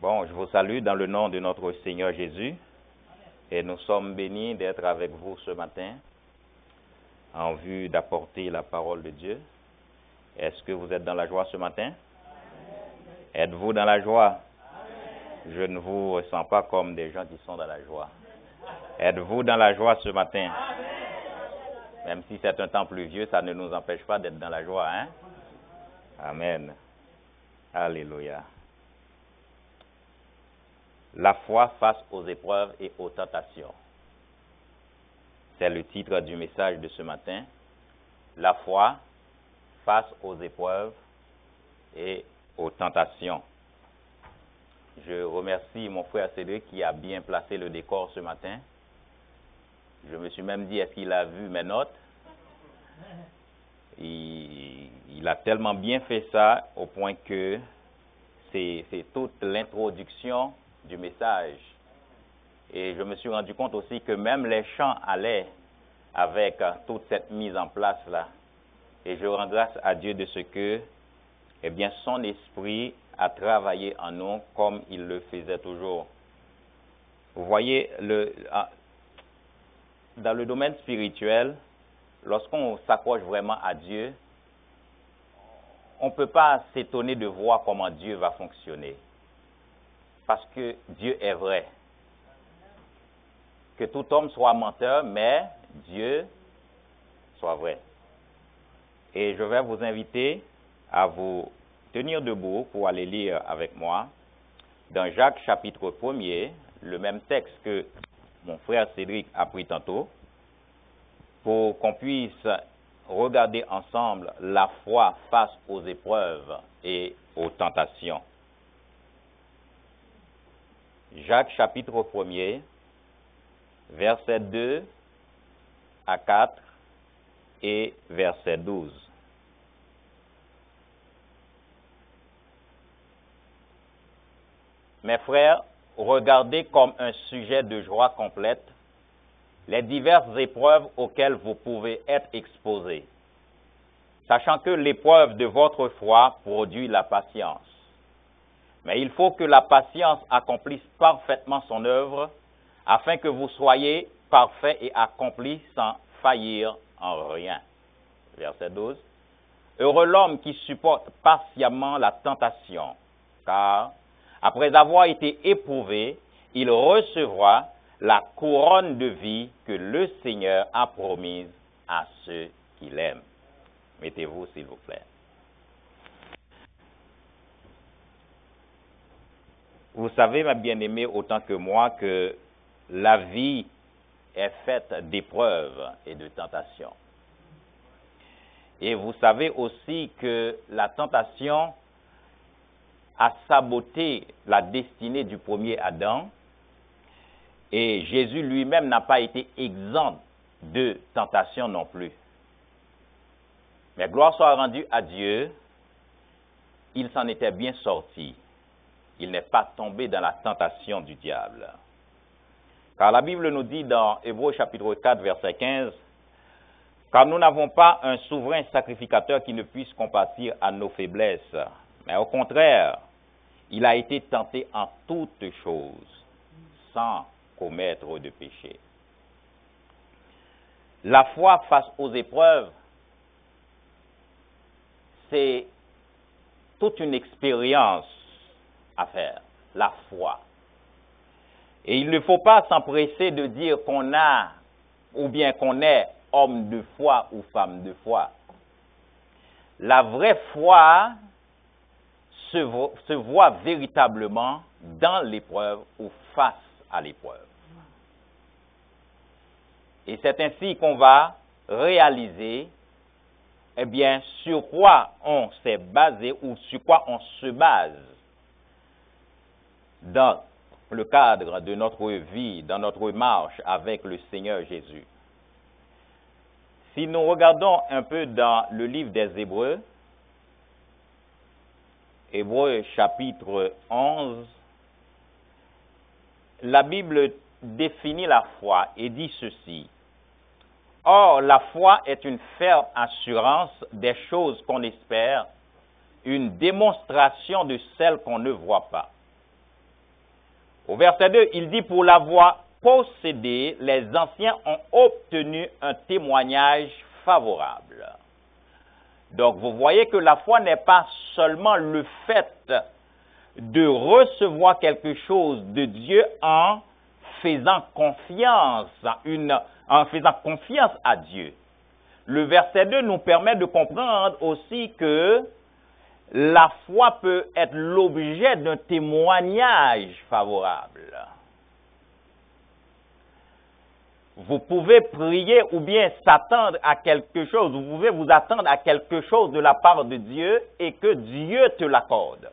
Bon, je vous salue dans le nom de notre Seigneur Jésus et nous sommes bénis d'être avec vous ce matin en vue d'apporter la parole de Dieu. Est-ce que vous êtes dans la joie ce matin? Êtes-vous dans la joie? Je ne vous ressens pas comme des gens qui sont dans la joie. Êtes-vous dans la joie ce matin? Même si c'est un temps pluvieux, ça ne nous empêche pas d'être dans la joie, hein? Amen. Alléluia. La foi face aux épreuves et aux tentations. C'est le titre du message de ce matin. La foi face aux épreuves et aux tentations. Je remercie mon frère Cédric qui a bien placé le décor ce matin. Je me suis même dit, est-ce qu'il a vu mes notes? Il a tellement bien fait ça au point que c'est toute l'introduction du message. Et je me suis rendu compte aussi que même les chants allaient avec toute cette mise en place-là. Et je rends grâce à Dieu de ce que, eh bien, son esprit a travaillé en nous comme il le faisait toujours. Vous voyez, dans le domaine spirituel, lorsqu'on s'accroche vraiment à Dieu, on ne peut pas s'étonner de voir comment Dieu va fonctionner. Parce que Dieu est vrai. Que tout homme soit menteur, mais Dieu soit vrai. Et je vais vous inviter à vous tenir debout pour aller lire avec moi dans Jacques chapitre 1er, le même texte que mon frère Cédric a pris tantôt, pour qu'on puisse regarder ensemble la foi face aux épreuves et aux tentations. Jacques chapitre 1er, versets 2 à 4 et verset 12. Mes frères, regardez comme un sujet de joie complète les diverses épreuves auxquelles vous pouvez être exposés, sachant que l'épreuve de votre foi produit la patience. Mais il faut que la patience accomplisse parfaitement son œuvre, afin que vous soyez parfaits et accomplis sans faillir en rien. Verset 12. Heureux l'homme qui supporte patiemment la tentation, car après avoir été éprouvé, il recevra la couronne de vie que le Seigneur a promise à ceux qui l'aiment. Mettez-vous, s'il vous plaît. Vous savez, ma bien-aimée, autant que moi, que la vie est faite d'épreuves et de tentations. Et vous savez aussi que la tentation a saboté la destinée du premier Adam, et Jésus lui-même n'a pas été exempt de tentation non plus. Mais gloire soit rendue à Dieu, il s'en était bien sorti. Il n'est pas tombé dans la tentation du diable. Car la Bible nous dit dans Hébreux chapitre 4, verset 15, « Car nous n'avons pas un souverain sacrificateur qui ne puisse compatir à nos faiblesses, mais au contraire, il a été tenté en toutes choses, sans commettre de péché. » La foi face aux épreuves, c'est toute une expérience à faire, la foi. Et il ne faut pas s'empresser de dire qu'on a, ou bien qu'on est homme de foi ou femme de foi. La vraie foi se voit véritablement dans l'épreuve ou face à l'épreuve. Et c'est ainsi qu'on va réaliser, eh bien, sur quoi on s'est basé ou sur quoi on se base dans le cadre de notre vie, dans notre marche avec le Seigneur Jésus. Si nous regardons un peu dans le livre des Hébreux, Hébreux chapitre 11, la Bible définit la foi et dit ceci. Or, la foi est une ferme assurance des choses qu'on espère, une démonstration de celles qu'on ne voit pas. Au verset 2, il dit, pour l'avoir possédé, les anciens ont obtenu un témoignage favorable. Donc, vous voyez que la foi n'est pas seulement le fait de recevoir quelque chose de Dieu en faisant confiance, en faisant confiance à Dieu. Le verset 2 nous permet de comprendre aussi que la foi peut être l'objet d'un témoignage favorable. Vous pouvez prier ou bien s'attendre à quelque chose, vous pouvez vous attendre à quelque chose de la part de Dieu et que Dieu te l'accorde.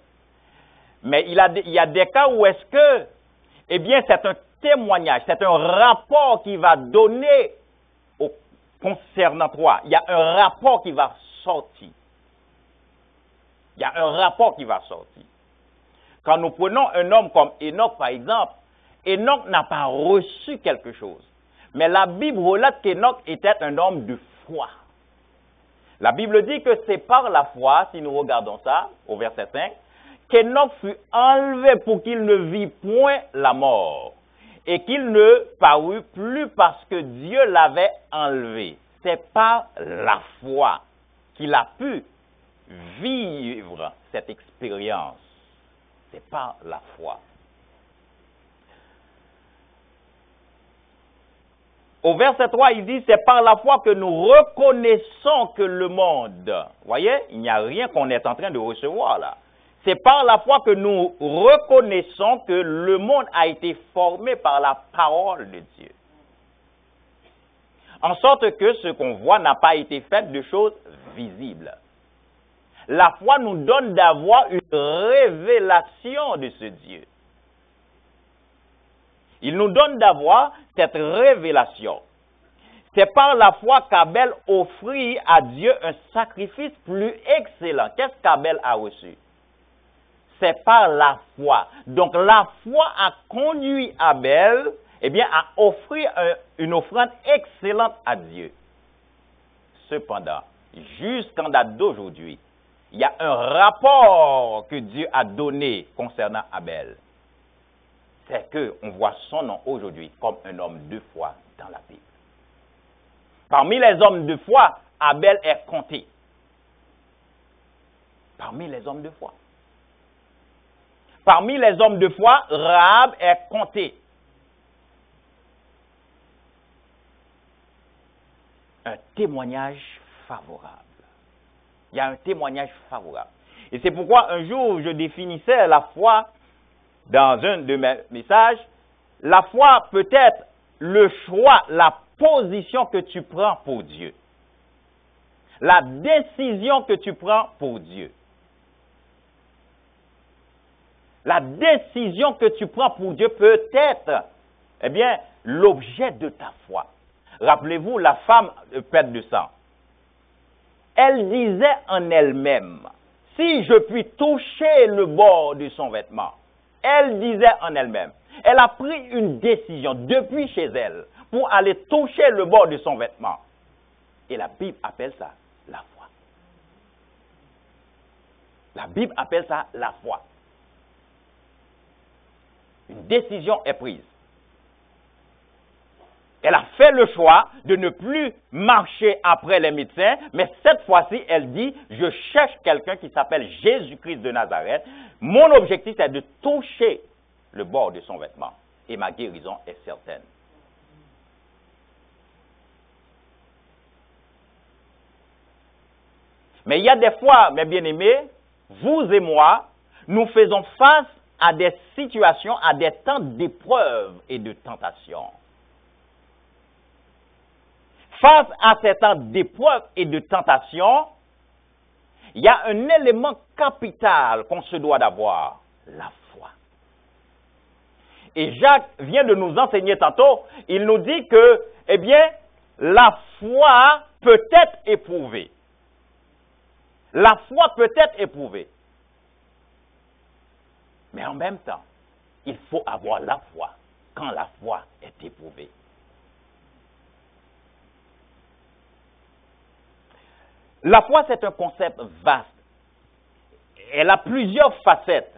Mais il y a des cas où est-ce que, eh bien, c'est un témoignage, c'est un rapport qui va donner concernant toi. Il y a un rapport qui va sortir. Il y a un rapport qui va sortir. Quand nous prenons un homme comme Enoch, par exemple, Enoch n'a pas reçu quelque chose. Mais la Bible relate qu'Enoch était un homme de foi. La Bible dit que c'est par la foi, si nous regardons ça, au verset 5, qu'Enoch fut enlevé pour qu'il ne vit point la mort et qu'il ne parut plus parce que Dieu l'avait enlevé. C'est par la foi qu'il a pu vivre cette expérience. C'est par la foi. Au verset 3, il dit, c'est par la foi que nous reconnaissons que le monde, voyez, il n'y a rien qu'on est en train de recevoir là. C'est par la foi que nous reconnaissons que le monde a été formé par la parole de Dieu. En sorte que ce qu'on voit n'a pas été fait de choses visibles. La foi nous donne d'avoir une révélation de ce Dieu. Il nous donne d'avoir cette révélation. C'est par la foi qu'Abel offrit à Dieu un sacrifice plus excellent. Qu'est-ce qu'Abel a reçu? C'est par la foi. Donc la foi a conduit Abel, eh bien, à offrir une offrande excellente à Dieu. Cependant, jusqu'en date d'aujourd'hui, il y a un rapport que Dieu a donné concernant Abel. C'est qu'on voit son nom aujourd'hui comme un homme de foi dans la Bible. Parmi les hommes de foi, Abel est compté. Parmi les hommes de foi. Parmi les hommes de foi, Rahab est compté. Un témoignage favorable. Il y a un témoignage favorable. Et c'est pourquoi un jour, je définissais la foi dans un de mes messages. La foi peut être le choix, la position que tu prends pour Dieu. La décision que tu prends pour Dieu. La décision que tu prends pour Dieu peut être, eh bien, l'objet de ta foi. Rappelez-vous la femme perte de sang. Elle disait en elle-même, si je puis toucher le bord de son vêtement. Elle disait en elle-même. Elle a pris une décision depuis chez elle pour aller toucher le bord de son vêtement. Et la Bible appelle ça la foi. La Bible appelle ça la foi. Une décision est prise. Elle a fait le choix de ne plus marcher après les médecins, mais cette fois-ci, elle dit, je cherche quelqu'un qui s'appelle Jésus-Christ de Nazareth. Mon objectif est de toucher le bord de son vêtement. Et ma guérison est certaine. Mais il y a des fois, mes bien-aimés, vous et moi, nous faisons face à des situations, à des temps d'épreuve et de tentation. Face à ces temps d'épreuve et de tentation, il y a un élément capital qu'on se doit d'avoir, la foi. Et Jacques vient de nous enseigner tantôt, il nous dit que, eh bien, la foi peut être éprouvée. La foi peut être éprouvée. Mais en même temps, il faut avoir la foi quand la foi est éprouvée. La foi, c'est un concept vaste. Elle a plusieurs facettes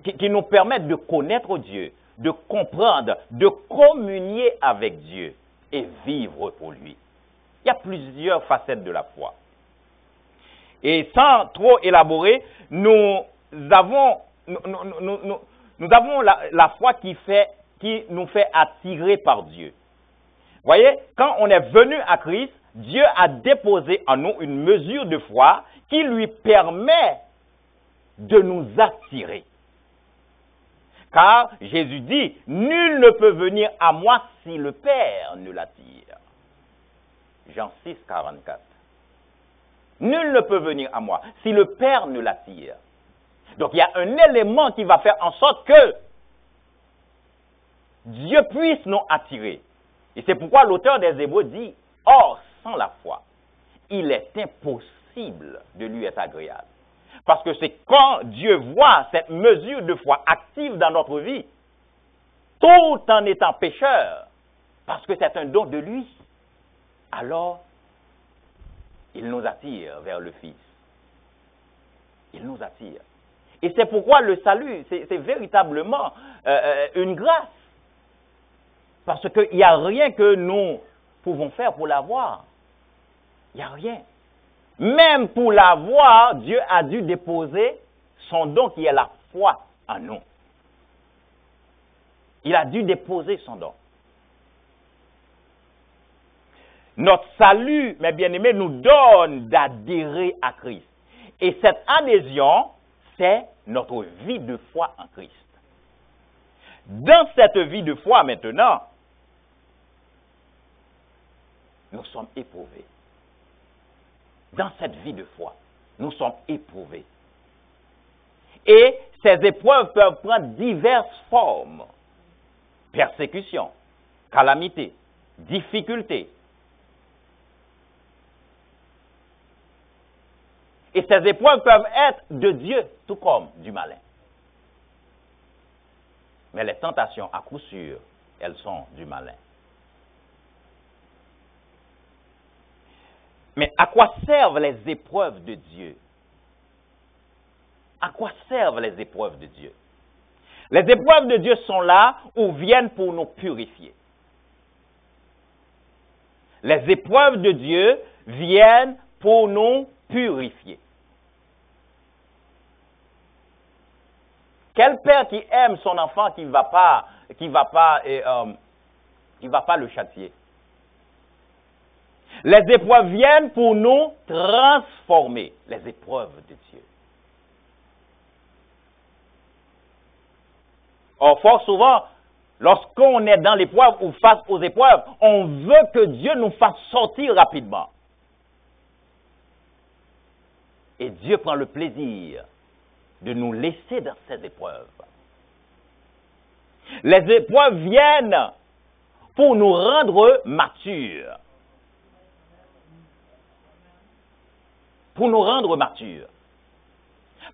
qui nous permettent de connaître Dieu, de comprendre, de communier avec Dieu et vivre pour lui. Il y a plusieurs facettes de la foi. Et sans trop élaborer, nous avons la foi qui nous fait attirer par Dieu. Voyez, quand on est venu à Christ, Dieu a déposé en nous une mesure de foi qui lui permet de nous attirer. Car Jésus dit, nul ne peut venir à moi si le Père ne l'attire. Jean 6, 44. Nul ne peut venir à moi si le Père ne l'attire. Donc il y a un élément qui va faire en sorte que Dieu puisse nous attirer. Et c'est pourquoi l'auteur des Hébreux dit, or, sans la foi, il est impossible de lui être agréable. Parce que c'est quand Dieu voit cette mesure de foi active dans notre vie, tout en étant pécheur, parce que c'est un don de lui, alors il nous attire vers le Fils. Il nous attire. Et c'est pourquoi le salut, c'est véritablement une grâce. Parce qu'il n'y a rien que nous pouvons faire pour l'avoir. Il n'y a rien. Même pour l'avoir, Dieu a dû déposer son don qui est la foi en nous. Il a dû déposer son don. Notre salut, mes bien-aimés, nous donne d'adhérer à Christ. Et cette adhésion, c'est notre vie de foi en Christ. Dans cette vie de foi maintenant, nous sommes éprouvés. Dans cette vie de foi, nous sommes éprouvés. Et ces épreuves peuvent prendre diverses formes. Persécution, calamité, difficulté. Et ces épreuves peuvent être de Dieu, tout comme du malin. Mais les tentations, à coup sûr, elles sont du malin. Mais à quoi servent les épreuves de Dieu? À quoi servent les épreuves de Dieu? Les épreuves de Dieu sont là ou viennent pour nous purifier. Les épreuves de Dieu viennent pour nous purifier. Quel père qui aime son enfant qui va pas le châtier? Les épreuves viennent pour nous transformer, les épreuves de Dieu. Or, fort souvent, lorsqu'on est dans l'épreuve ou face aux épreuves, on veut que Dieu nous fasse sortir rapidement. Et Dieu prend le plaisir de nous laisser dans ces épreuves. Les épreuves viennent pour nous rendre matures. Pour nous rendre matures.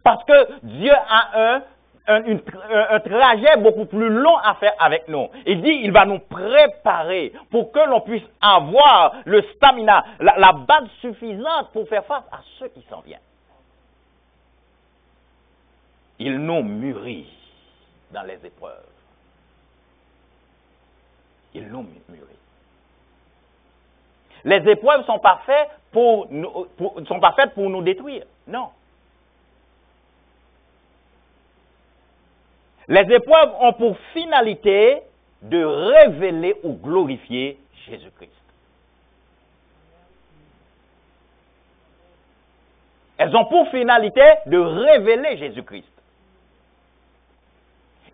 Parce que Dieu a un trajet beaucoup plus long à faire avec nous. Il dit, il va nous préparer pour que l'on puisse avoir le stamina, la base suffisante pour faire face à ceux qui s'en viennent. Il nous mûrit dans les épreuves. Il nous mûrit. Les épreuves sont pas faites pour nous détruire. Non. Les épreuves ont pour finalité de révéler ou glorifier Jésus-Christ. Elles ont pour finalité de révéler Jésus-Christ.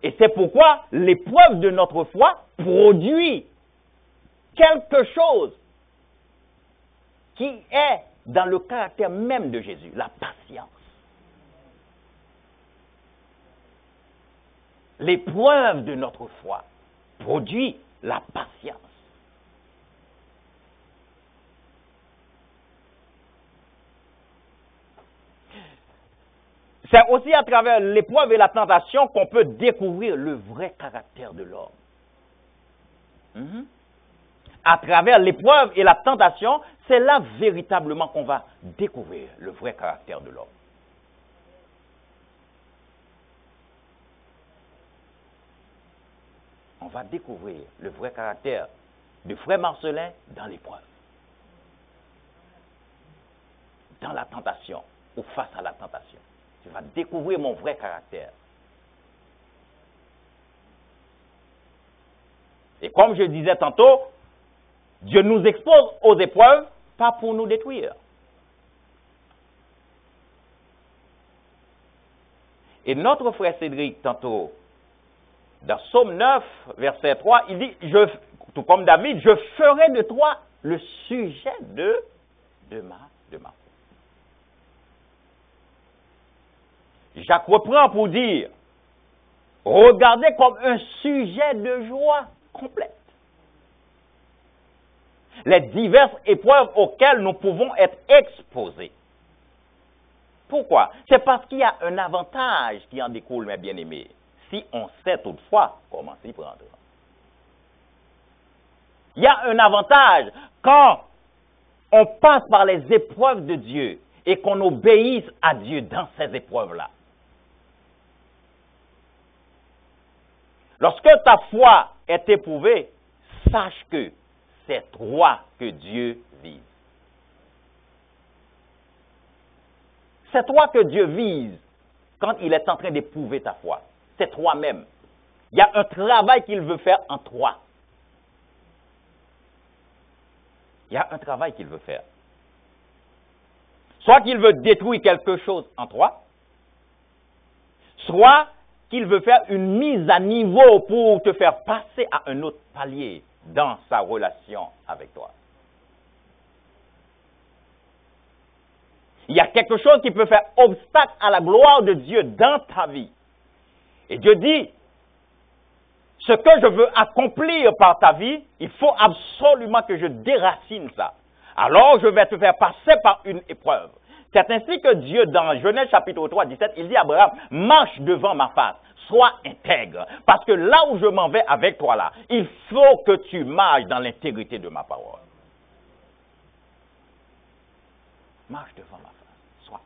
Et c'est pourquoi l'épreuve de notre foi produit quelque chose qui est dans le caractère même de Jésus, la patience. L'épreuve de notre foi produit la patience. C'est aussi à travers l'épreuve et la tentation qu'on peut découvrir le vrai caractère de l'homme. À travers l'épreuve et la tentation, c'est là véritablement qu'on va découvrir le vrai caractère de l'homme. va découvrir le vrai caractère de frère Marcelin dans l'épreuve, dans la tentation ou face à la tentation. Tu vas découvrir mon vrai caractère. Et comme je disais tantôt, Dieu nous expose aux épreuves, pas pour nous détruire. Et notre frère Cédric, tantôt, dans Psaume 9, verset 3, il dit, tout comme David, je ferai de toi le sujet de ma foi. Jacques reprend pour dire, regardez comme un sujet de joie complète les diverses épreuves auxquelles nous pouvons être exposés. Pourquoi? C'est parce qu'il y a un avantage qui en découle, mes bien-aimés, si on sait toutefois comment s'y prendre. Il y a un avantage quand on passe par les épreuves de Dieu et qu'on obéisse à Dieu dans ces épreuves-là. Lorsque ta foi est éprouvée, sache que c'est toi que Dieu vise. C'est toi que Dieu vise quand il est en train d'éprouver ta foi. C'est toi-même. Il y a un travail qu'il veut faire en toi. Il y a un travail qu'il veut faire. Soit qu'il veut détruire quelque chose en toi, soit qu'il veut faire une mise à niveau pour te faire passer à un autre palier dans sa relation avec toi. Il y a quelque chose qui peut faire obstacle à la gloire de Dieu dans ta vie. Et Dieu dit, ce que je veux accomplir par ta vie, il faut absolument que je déracine ça. Alors je vais te faire passer par une épreuve. C'est ainsi que Dieu, dans Genèse chapitre 3, 17, il dit à Abraham, marche devant ma face, sois intègre. Parce que là où je m'en vais avec toi là, il faut que tu marches dans l'intégrité de ma parole. Marche devant ma face, sois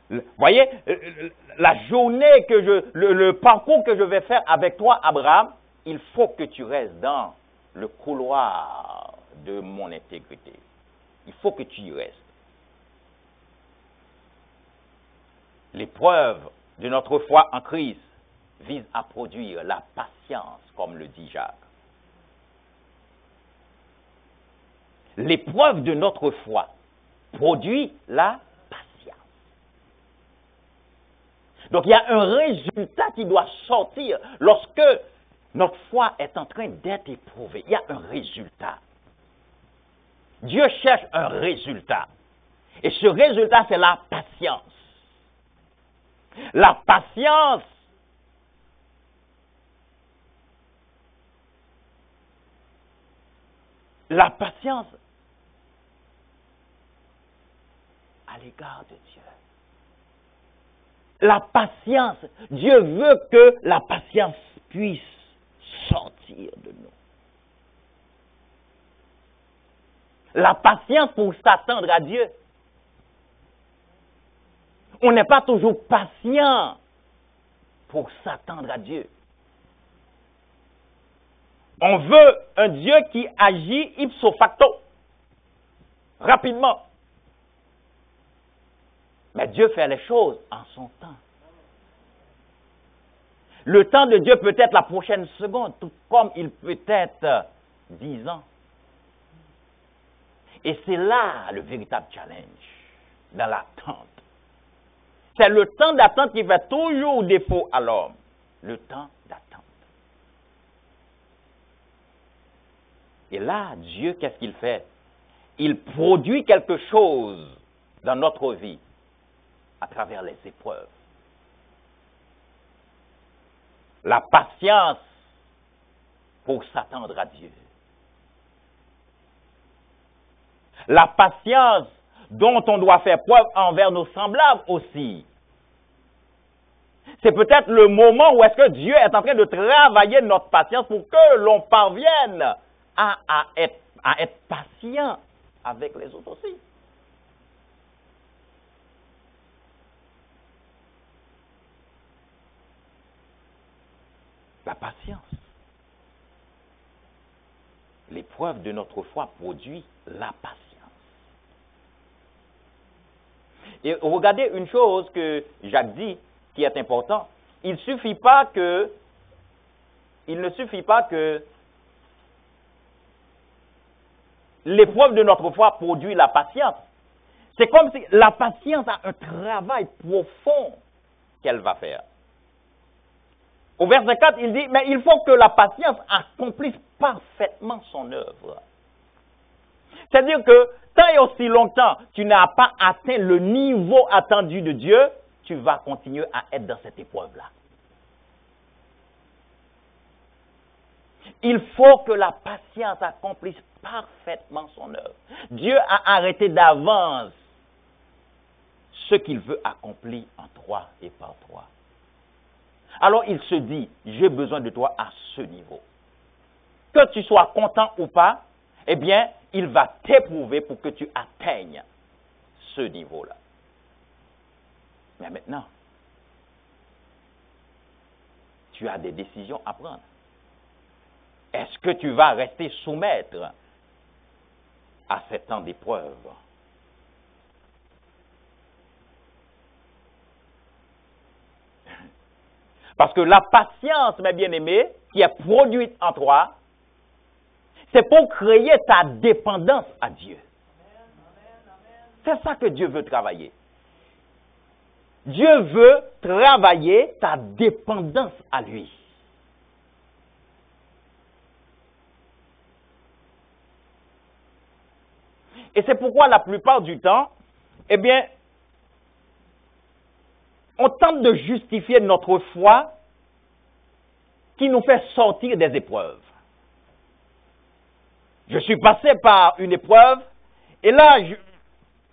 intègre. Voyez, la journée le parcours que je vais faire avec toi, Abraham, il faut que tu restes dans le couloir de mon intégrité. Il faut que tu y restes. L'épreuve de notre foi en Christ vise à produire la patience, comme le dit Jacques. L'épreuve de notre foi produit la patience. Donc il y a un résultat qui doit sortir lorsque notre foi est en train d'être éprouvée. Il y a un résultat. Dieu cherche un résultat. Et ce résultat, c'est la patience. La patience à l'égard de Dieu. La patience, Dieu veut que la patience puisse sortir de nous. La patience pour s'attendre à Dieu. On n'est pas toujours patient pour s'attendre à Dieu. On veut un Dieu qui agit ipso facto, rapidement. Mais Dieu fait les choses en son temps. Le temps de Dieu peut être la prochaine seconde, tout comme il peut être 10 ans. Et c'est là le véritable challenge, dans l'attente. C'est le temps d'attente qui fait toujours défaut à l'homme. Le temps d'attente. Et là, Dieu, qu'est-ce qu'il fait? Il produit quelque chose dans notre vie à travers les épreuves. La patience pour s'attendre à Dieu. La patience dont on doit faire preuve envers nos semblables aussi. C'est peut-être le moment où est-ce que Dieu est en train de travailler notre patience pour que l'on parvienne à être patient avec les autres aussi. La patience. L'épreuve de notre foi produit la patience. Et regardez une chose que Jacques dit qui est importante. Il ne suffit pas que l'épreuve de notre foi produit la patience. C'est comme si la patience a un travail profond qu'elle va faire. Au verset 4, il dit, mais il faut que la patience accomplisse parfaitement son œuvre. C'est-à-dire que tant et aussi longtemps tu n'as pas atteint le niveau attendu de Dieu, tu vas continuer à être dans cette épreuve-là. Il faut que la patience accomplisse parfaitement son œuvre. Dieu a arrêté d'avance ce qu'il veut accomplir en toi et par toi. Alors il se dit, j'ai besoin de toi à ce niveau. Que tu sois content ou pas, eh bien, il va t'éprouver pour que tu atteignes ce niveau-là. Mais maintenant, tu as des décisions à prendre. Est-ce que tu vas rester soumettre à ces temps d'épreuve? Parce que la patience, mes bien-aimés, qui est produite en toi, c'est pour créer ta dépendance à Dieu. C'est ça que Dieu veut travailler. Dieu veut travailler ta dépendance à lui. Et c'est pourquoi la plupart du temps, eh bien, on tente de justifier notre foi qui nous fait sortir des épreuves. Je suis passé par une épreuve et là,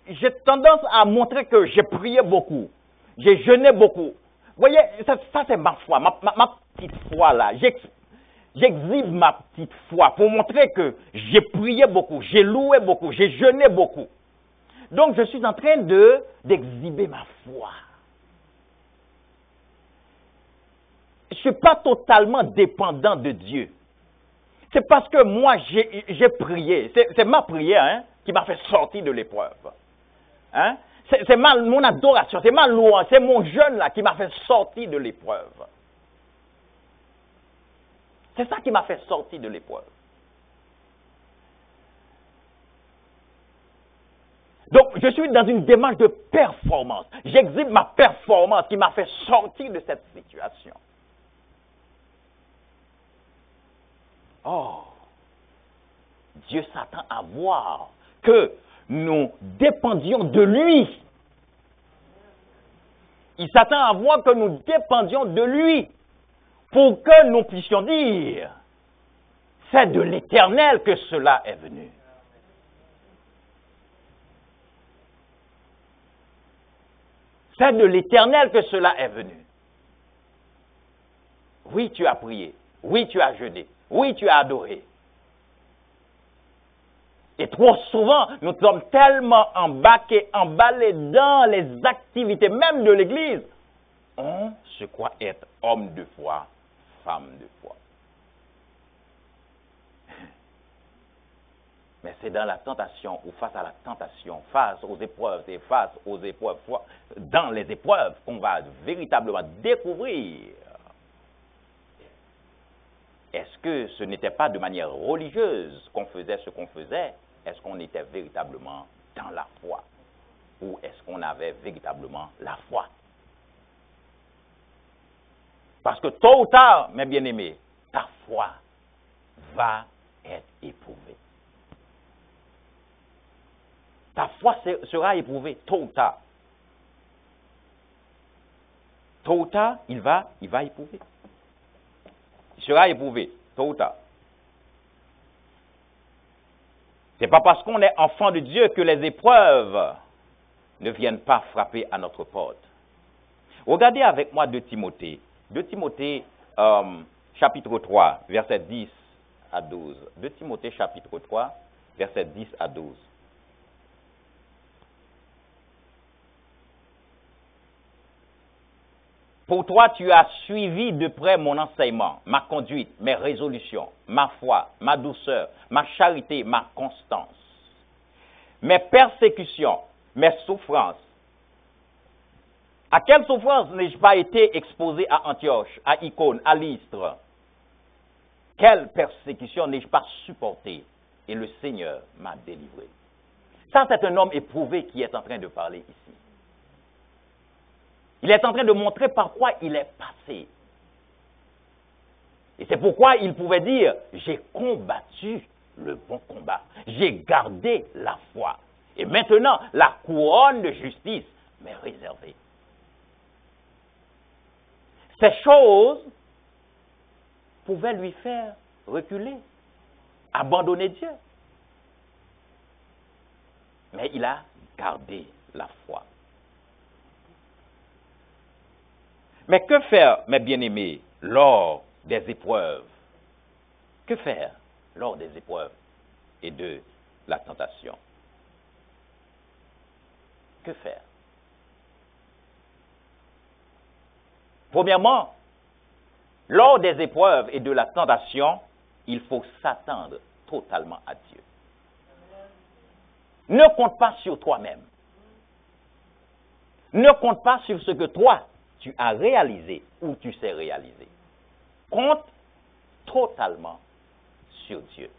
j'ai tendance à montrer que j'ai prié beaucoup, j'ai jeûné beaucoup. Vous voyez, ça c'est ma foi, ma petite foi là. J'exhibe ma petite foi pour montrer que j'ai prié beaucoup, j'ai loué beaucoup, j'ai jeûné beaucoup. Donc, je suis en train d'exhiber ma foi. Je ne suis pas totalement dépendant de Dieu. C'est parce que moi, j'ai prié. C'est ma prière qui m'a fait sortir de l'épreuve. Hein? C'est mon adoration, c'est ma louange, c'est mon jeûne là qui m'a fait sortir de l'épreuve. C'est ça qui m'a fait sortir de l'épreuve. Donc, je suis dans une démarche de performance. J'exhibe ma performance qui m'a fait sortir de cette situation. Oh, Dieu s'attend à voir que nous dépendions de lui. Il s'attend à voir que nous dépendions de lui pour que nous puissions dire, c'est de l'Éternel que cela est venu. C'est de l'Éternel que cela est venu. Oui, tu as prié. Oui, tu as jeûné. Oui, tu as adoré. Et trop souvent, nous sommes tellement embarqués, emballés dans les activités même de l'Église. On se croit être homme de foi, femme de foi. Mais c'est dans la tentation ou face à la tentation, face aux épreuves et face aux épreuves, dans les épreuves, qu'on va véritablement découvrir est-ce que ce n'était pas de manière religieuse qu'on faisait ce qu'on faisait? Est-ce qu'on était véritablement dans la foi? Ou est-ce qu'on avait véritablement la foi? Parce que tôt ou tard, mes bien-aimés, ta foi va être éprouvée. Ta foi sera éprouvée tôt ou tard. Tôt ou tard, il va éprouver. Il sera éprouvé, tôt ou tard. Ce n'est pas parce qu'on est enfant de Dieu que les épreuves ne viennent pas frapper à notre porte. Regardez avec moi 2 Timothée. 2 Timothée, chapitre 3, verset 10 à 12. 2 Timothée, chapitre 3, verset 10 à 12. Pour toi, tu as suivi de près mon enseignement, ma conduite, mes résolutions, ma foi, ma douceur, ma charité, ma constance, mes persécutions, mes souffrances. À quelle souffrance n'ai-je pas été exposé à Antioche, à Icône, à Lystre? Quelle persécution n'ai-je pas supporté? Et le Seigneur m'a délivré. Ça, c'est un homme éprouvé qui est en train de parler ici. Il est en train de montrer par quoi il est passé. Et c'est pourquoi il pouvait dire, j'ai combattu le bon combat. J'ai gardé la foi. Et maintenant, la couronne de justice m'est réservée. Ces choses pouvaient lui faire reculer, abandonner Dieu. Mais il a gardé la foi. Mais que faire, mes bien-aimés, lors des épreuves? Que faire lors des épreuves et de la tentation? Que faire? Premièrement, lors des épreuves et de la tentation, il faut s'attendre totalement à Dieu. Ne compte pas sur toi-même. Ne compte pas sur ce que toi, tu as réalisé ou tu sais réaliser. Compte totalement sur Dieu.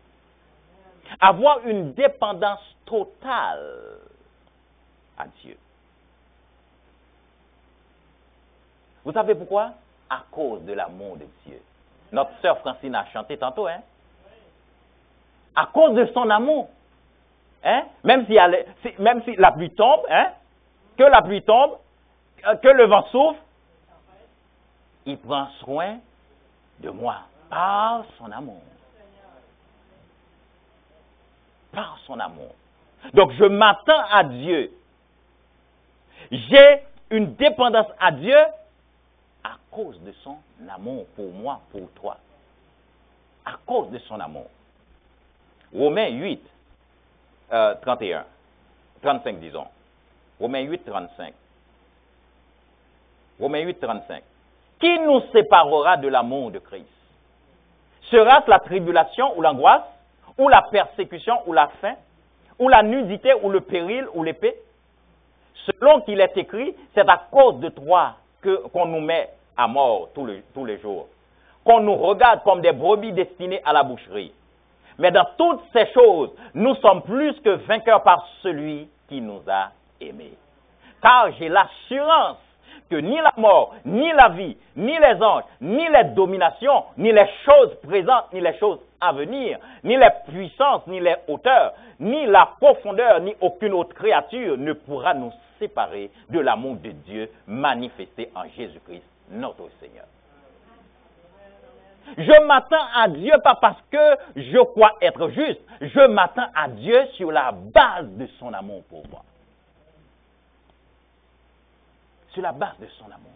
Avoir une dépendance totale à Dieu. Vous savez pourquoi? À cause de l'amour de Dieu. Notre sœur Francine a chanté tantôt, hein? À cause de son amour. Hein? Même si la pluie tombe, hein? Que la pluie tombe, que le vent souffle, il prend soin de moi par son amour. Par son amour. Donc je m'attends à Dieu. J'ai une dépendance à Dieu à cause de son amour pour moi, pour toi. À cause de son amour. Romains 8, 31, 35 disons. Romains 8, 35. Romains 8, 35. Qui nous séparera de l'amour de Christ? Sera-ce la tribulation ou l'angoisse, ou la persécution ou la faim, ou la nudité ou le péril ou l'épée? Selon qu'il est écrit, c'est à cause de toi qu'on nous met à mort tous les jours, qu'on nous regarde comme des brebis destinées à la boucherie. Mais dans toutes ces choses, nous sommes plus que vainqueurs par celui qui nous a aimés. Car j'ai l'assurance que ni la mort, ni la vie, ni les anges, ni les dominations, ni les choses présentes, ni les choses à venir, ni les puissances, ni les hauteurs, ni la profondeur, ni aucune autre créature ne pourra nous séparer de l'amour de Dieu manifesté en Jésus-Christ, notre Seigneur. Je m'attends à Dieu pas parce que je crois être juste. Je m'attends à Dieu sur la base de son amour pour moi. Sur la base de son amour.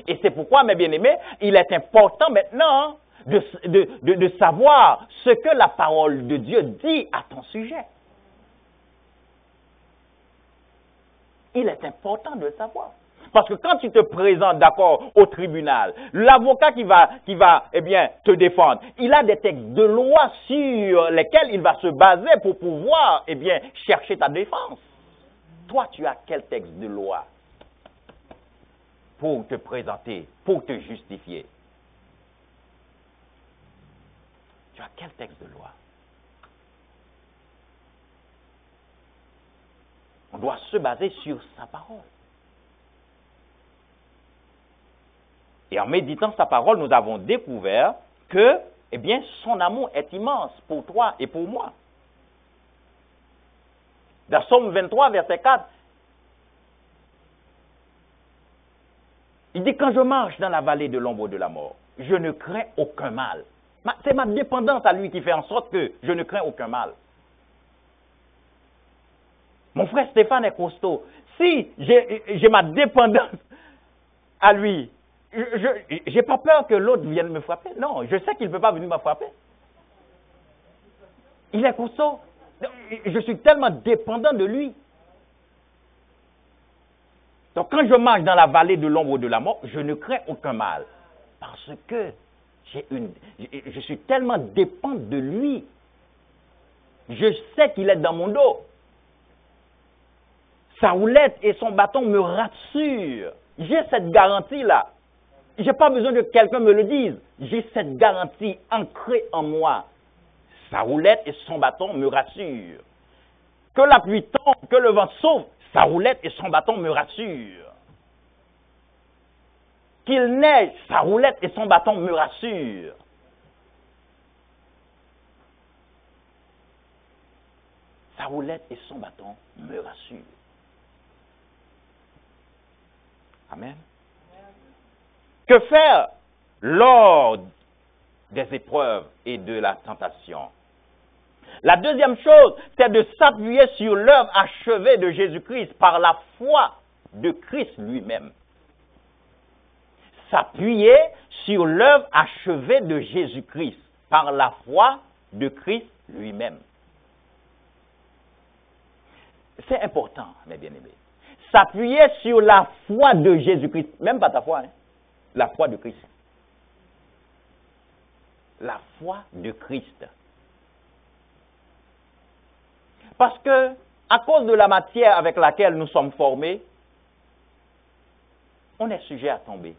Et c'est pourquoi, mes bien-aimés, il est important maintenant de savoir ce que la parole de Dieu dit à ton sujet. Il est important de le savoir. Parce que quand tu te présentes, d'accord, au tribunal, l'avocat qui va te défendre, il a des textes de loi sur lesquels il va se baser pour pouvoir, chercher ta défense. Toi, tu as quel texte de loi pour te présenter, pour te justifier? Tu as quel texte de loi? On doit se baser sur sa parole. Et en méditant sa parole, nous avons découvert que, son amour est immense pour toi et pour moi. Dans Psaume 23, verset 4, il dit, quand je marche dans la vallée de l'ombre de la mort, je ne crains aucun mal. C'est ma dépendance à lui qui fait en sorte que je ne crains aucun mal. Mon frère Stéphane est costaud. Si j'ai ma dépendance à lui, je n'ai pas peur que l'autre vienne me frapper. Non, je sais qu'il ne peut pas venir me frapper. Il est costaud. Je suis tellement dépendant de lui. Donc quand je marche dans la vallée de l'ombre de la mort, je ne crains aucun mal. Parce que je suis tellement dépendant de lui. Je sais qu'il est dans mon dos. Sa houlette et son bâton me rassurent. J'ai cette garantie-là. Je n'ai pas besoin que quelqu'un me le dise. J'ai cette garantie ancrée en moi. Sa houlette et son bâton me rassurent. Que la pluie tombe, que le vent souffle, sa houlette et son bâton me rassurent. Qu'il neige, sa houlette et son bâton me rassurent. Sa houlette et son bâton me rassurent. Amen. Que faire lors des épreuves et de la tentation? La deuxième chose, c'est de s'appuyer sur l'œuvre achevée de Jésus-Christ par la foi de Christ lui-même. S'appuyer sur l'œuvre achevée de Jésus-Christ par la foi de Christ lui-même. C'est important, mes bien-aimés. S'appuyer sur la foi de Jésus-Christ. Même pas ta foi, hein? La foi de Christ. La foi de Christ. Parce que, à cause de la matière avec laquelle nous sommes formés, on est sujet à tomber.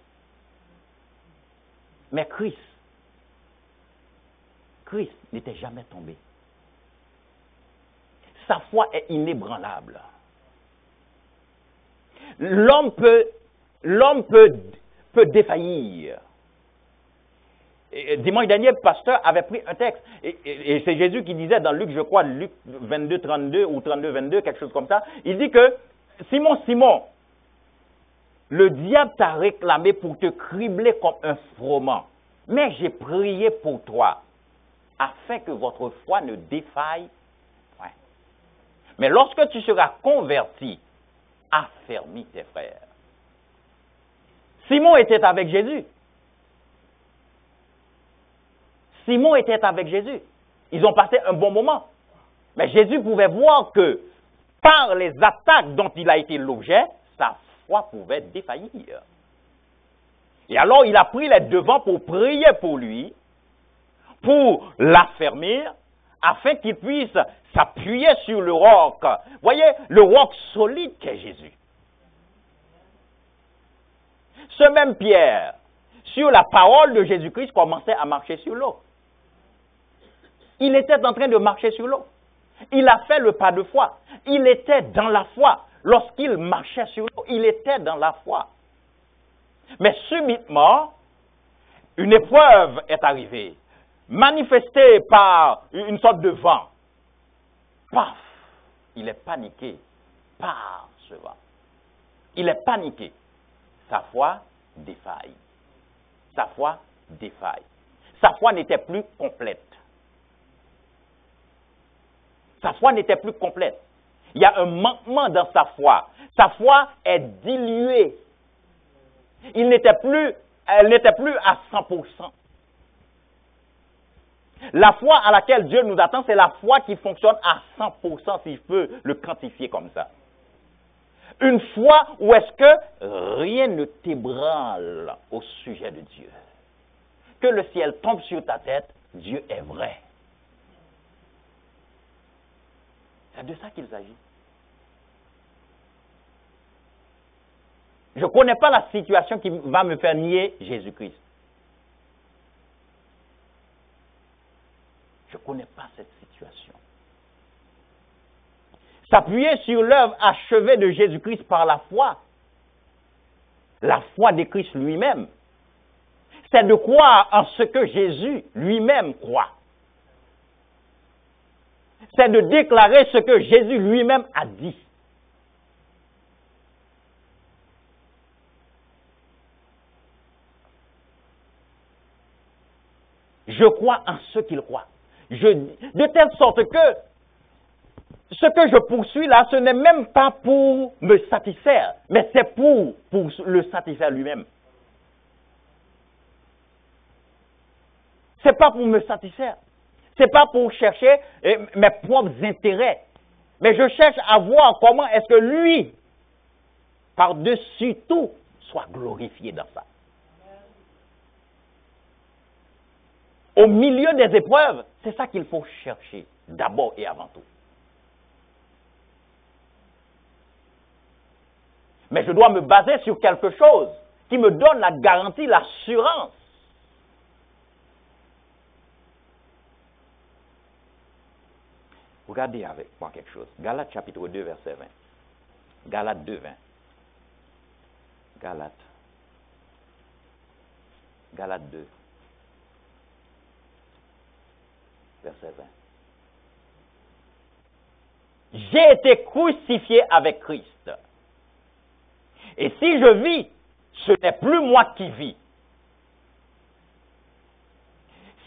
Mais Christ n'était jamais tombé. Sa foi est inébranlable. L'homme peut défaillir. Et dimanche dernier, le pasteur avait pris un texte. Et c'est Jésus qui disait dans Luc, je crois, Luc 22, 32 ou 32, 22, quelque chose comme ça. Il dit que, Simon, Simon, le diable t'a réclamé pour te cribler comme un froment. Mais j'ai prié pour toi, afin que votre foi ne défaille point. Mais lorsque tu seras converti, affermis tes frères. Simon était avec Jésus. Simon était avec Jésus. Ils ont passé un bon moment. Mais Jésus pouvait voir que par les attaques dont il a été l'objet, sa foi pouvait défaillir. Et alors il a pris les devants pour prier pour lui, pour l'affermir, afin qu'il puisse s'appuyer sur le roc. Voyez, le roc solide qu'est Jésus. Ce même Pierre, sur la parole de Jésus-Christ, commençait à marcher sur l'eau. Il était en train de marcher sur l'eau. Il a fait le pas de foi. Il était dans la foi. Lorsqu'il marchait sur l'eau, il était dans la foi. Mais subitement, une épreuve est arrivée, manifestée par une sorte de vent. Paf! Il est paniqué par ce vent. Il est paniqué. Sa foi défaille. Sa foi défaille. Sa foi n'était plus complète. Sa foi n'était plus complète. Il y a un manquement dans sa foi. Sa foi est diluée. Elle n'était plus à 100%. La foi à laquelle Dieu nous attend, c'est la foi qui fonctionne à 100%, si je peux le quantifier comme ça. Une foi où est-ce que rien ne t'ébranle au sujet de Dieu. Que le ciel tombe sur ta tête, Dieu est vrai. C'est de ça qu'il s'agit. Je ne connais pas la situation qui va me faire nier Jésus-Christ. Je ne connais pas cette situation. S'appuyer sur l'œuvre achevée de Jésus-Christ par la foi de Christ lui-même, c'est de croire en ce que Jésus lui-même croit. C'est de déclarer ce que Jésus lui-même a dit. Je crois en ce qu'il croit. De telle sorte que ce que je poursuis là, ce n'est même pas pour me satisfaire, mais c'est pour le satisfaire lui-même. C'est pas pour me satisfaire. C'est pas pour chercher mes propres intérêts. Mais je cherche à voir comment est-ce que lui par-dessus tout, soit glorifié dans ça. Au milieu des épreuves, c'est ça qu'il faut chercher, d'abord et avant tout. Mais je dois me baser sur quelque chose qui me donne la garantie, l'assurance. Regardez avec moi quelque chose. Galates chapitre 2, verset 20. Galates 2, 20. Galates 2, verset 20. J'ai été crucifié avec Christ. Et si je vis, ce n'est plus moi qui vis.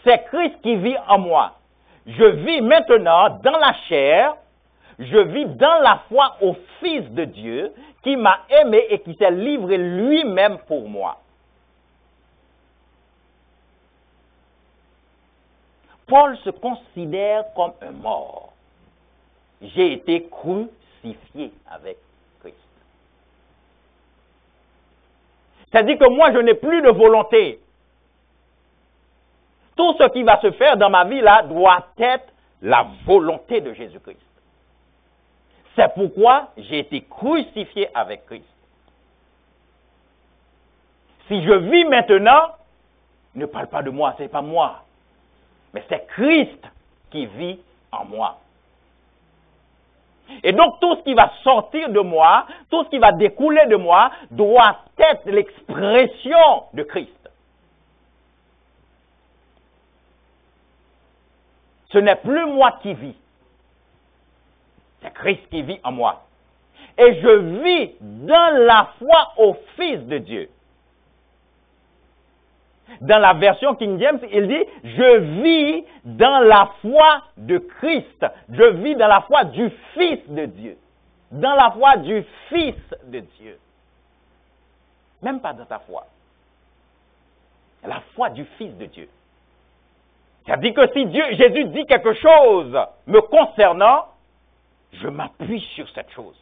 C'est Christ qui vit en moi. Je vis maintenant dans la chair, je vis dans la foi au Fils de Dieu qui m'a aimé et qui s'est livré lui-même pour moi. Paul se considère comme un mort. J'ai été crucifié avec Christ. C'est-à-dire que moi, je n'ai plus de volonté. Tout ce qui va se faire dans ma vie là doit être la volonté de Jésus-Christ. C'est pourquoi j'ai été crucifié avec Christ. Si je vis maintenant, ne parle pas de moi, ce n'est pas moi. Mais c'est Christ qui vit en moi. Et donc tout ce qui va sortir de moi, tout ce qui va découler de moi, doit être l'expression de Christ. Ce n'est plus moi qui vis. C'est Christ qui vit en moi. Et je vis dans la foi au Fils de Dieu. Dans la version King James, il dit, je vis dans la foi de Christ. Je vis dans la foi du Fils de Dieu. Dans la foi du Fils de Dieu. Même pas dans ta foi. La foi du Fils de Dieu. C'est-à-dire que si Jésus dit quelque chose me concernant, je m'appuie sur cette chose.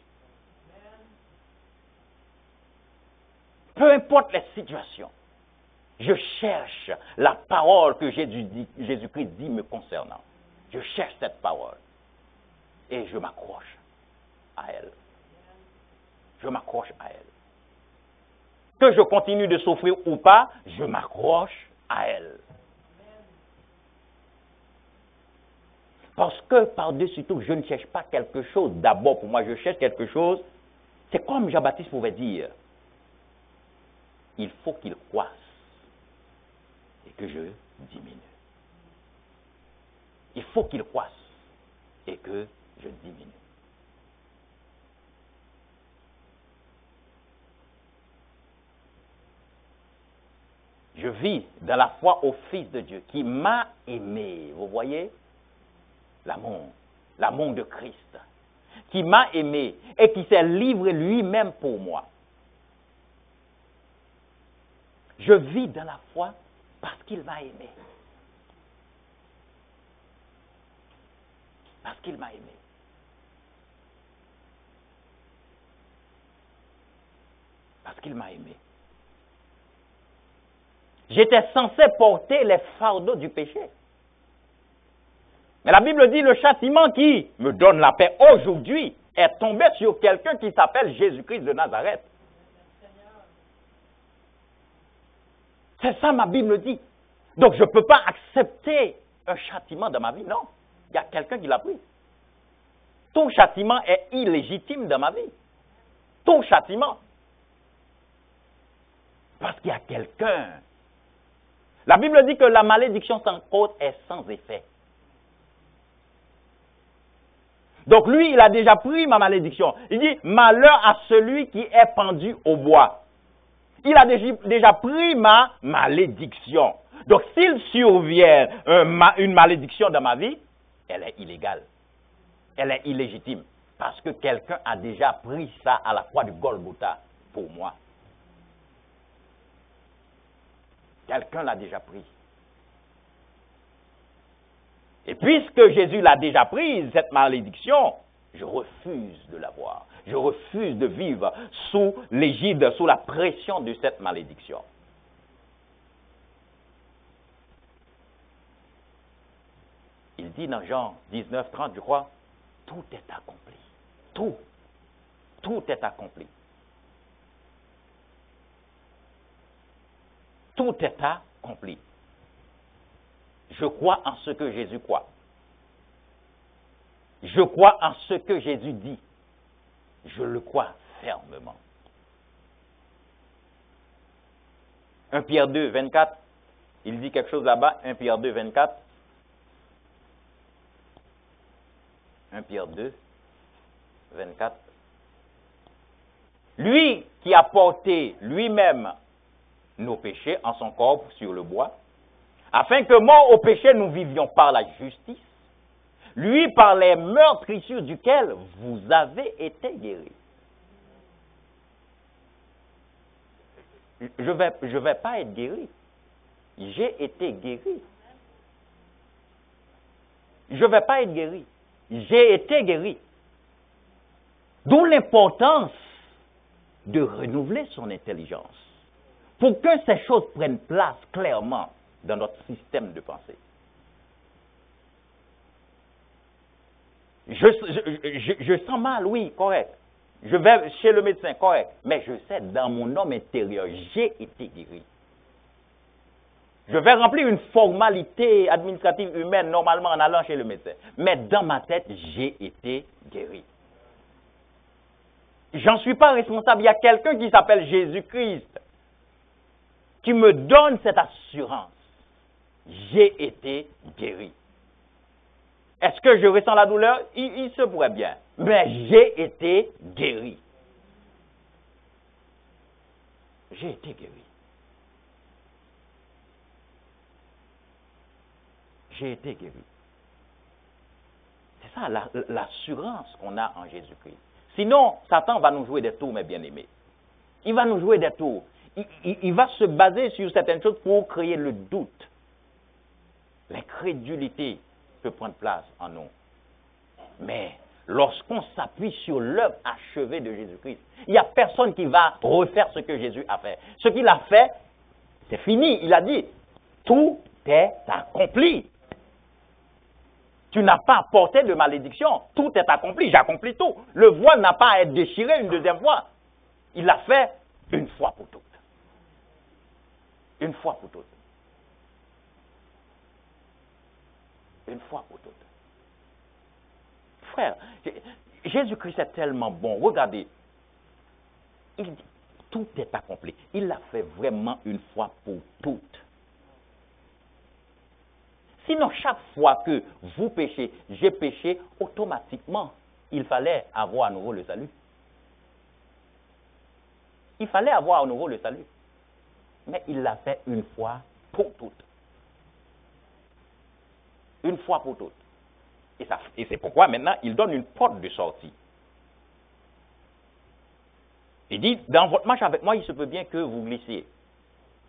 Peu importe les situations, je cherche la parole que Jésus-Christ dit me concernant. Je cherche cette parole et je m'accroche à elle. Je m'accroche à elle. Que je continue de souffrir ou pas, je m'accroche à elle. Parce que par-dessus tout, je ne cherche pas quelque chose d'abord pour moi, je cherche quelque chose. C'est comme Jean-Baptiste pouvait dire, il faut qu'il croisse et que je diminue. Il faut qu'il croisse et que je diminue. Je vis dans la foi au Fils de Dieu qui m'a aimé. Vous voyez? L'amour de Christ, qui m'a aimé et qui s'est livré lui-même pour moi. Je vis dans la foi parce qu'il m'a aimé. Parce qu'il m'a aimé. Parce qu'il m'a aimé. J'étais censé porter les fardeaux du péché. Mais la Bible dit, le châtiment qui me donne la paix aujourd'hui est tombé sur quelqu'un qui s'appelle Jésus-Christ de Nazareth. C'est ça ma Bible dit. Donc je ne peux pas accepter un châtiment dans ma vie, non. Il y a quelqu'un qui l'a pris. Tout châtiment est illégitime dans ma vie. Tout châtiment. Parce qu'il y a quelqu'un. La Bible dit que la malédiction sans cause est sans effet. Donc lui, il a déjà pris ma malédiction. Il dit, malheur à celui qui est pendu au bois. Il a déjà pris ma malédiction. Donc s'il survient une malédiction dans ma vie, elle est illégale. Elle est illégitime. Parce que quelqu'un a déjà pris ça à la croix du Golgotha pour moi. Quelqu'un l'a déjà pris. Et puisque Jésus l'a déjà prise, cette malédiction, je refuse de l'avoir. Je refuse de vivre sous l'égide, sous la pression de cette malédiction. Il dit dans Jean 19, 30, je crois, tout est accompli. Tout. Tout est accompli. Tout est accompli. Je crois en ce que Jésus croit. Je crois en ce que Jésus dit. Je le crois fermement. 1 Pierre 2, 24, il dit quelque chose là-bas, 1 Pierre 2, 24. 1 Pierre 2, 24. Lui qui a porté lui-même nos péchés en son corps sur le bois, afin que morts au péché, nous vivions par la justice, lui par les meurtrissures duquel vous avez été guéris. Je vais pas être guéri. J'ai été guéri. Je ne vais pas être guéri. J'ai été guéri. D'où l'importance de renouveler son intelligence pour que ces choses prennent place clairement dans notre système de pensée. Je sens mal, oui, correct. Je vais chez le médecin, correct. Mais je sais, dans mon homme intérieur, j'ai été guéri. Je vais remplir une formalité administrative humaine normalement en allant chez le médecin. Mais dans ma tête, j'ai été guéri. J'en suis pas responsable. Il y a quelqu'un qui s'appelle Jésus-Christ qui me donne cette assurance. J'ai été guéri. Est-ce que je ressens la douleur? Il se pourrait bien. Mais j'ai été guéri. J'ai été guéri. J'ai été guéri. C'est ça l'assurance qu'on a en Jésus-Christ. Sinon, Satan va nous jouer des tours, mes bien-aimés. Il va nous jouer des tours. Il va se baser sur certaines choses pour créer le doute. L'incrédulité peut prendre place en nous. Mais lorsqu'on s'appuie sur l'œuvre achevée de Jésus-Christ, il n'y a personne qui va refaire ce que Jésus a fait. Ce qu'il a fait, c'est fini. Il a dit, tout est accompli. Tu n'as pas porté de malédiction. Tout est accompli. J'ai accompli tout. Le voile n'a pas à être déchiré une deuxième fois. Il l'a fait une fois pour toutes. Une fois pour toutes. Une fois pour toutes. Frère, Jésus-Christ est tellement bon. Regardez. Il dit, tout est accompli. Il l'a fait vraiment une fois pour toutes. Sinon, chaque fois que vous péchez, j'ai péché, automatiquement, il fallait avoir à nouveau le salut. Il fallait avoir à nouveau le salut. Mais il l'a fait une fois pour toutes. Une fois pour toutes. Et c'est pourquoi maintenant, il donne une porte de sortie. Il dit, dans votre marche avec moi, il se peut bien que vous glissiez.